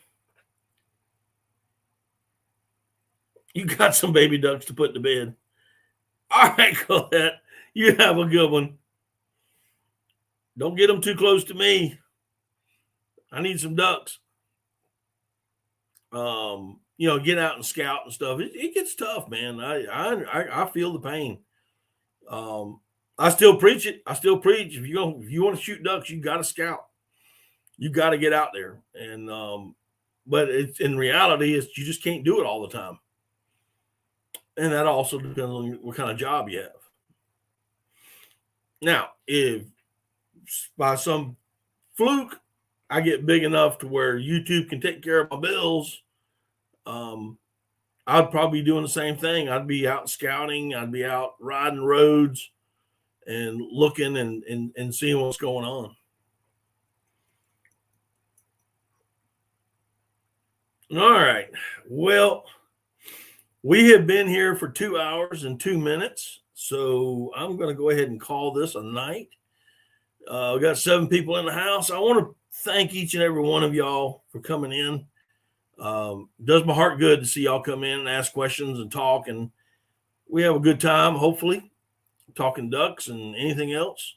you got some baby ducks to put to bed. All right, Colette, you have a good one. Don't get them too close to me. I need some ducks. Get out and scout and stuff. It gets tough, man. I feel the pain. I still preach it. I still preach. If you want to shoot ducks, you got to scout. You got to get out there. And but it's in reality, you just can't do it all the time. And that also depends on what kind of job you have. Now, if by some fluke I get big enough to where YouTube can take care of my bills, I'd probably be doing the same thing. I'd be out scouting. I'd be out riding roads and looking and seeing what's going on. All right. Well, we have been here for 2 hours and 2 minutes. So I'm going to go ahead and call this a night. We got 7 people in the house. I want to thank each and every one of y'all for coming in. Does my heart good to see y'all come in and ask questions and talk, and we have a good time, hopefully, talking ducks and anything else.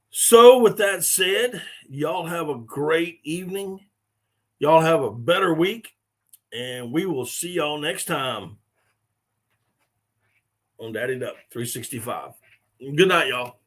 So with that said, y'all have a great evening. Y'all have a better week, and we will see y'all next time on Daddy Duck 365. Good night, y'all.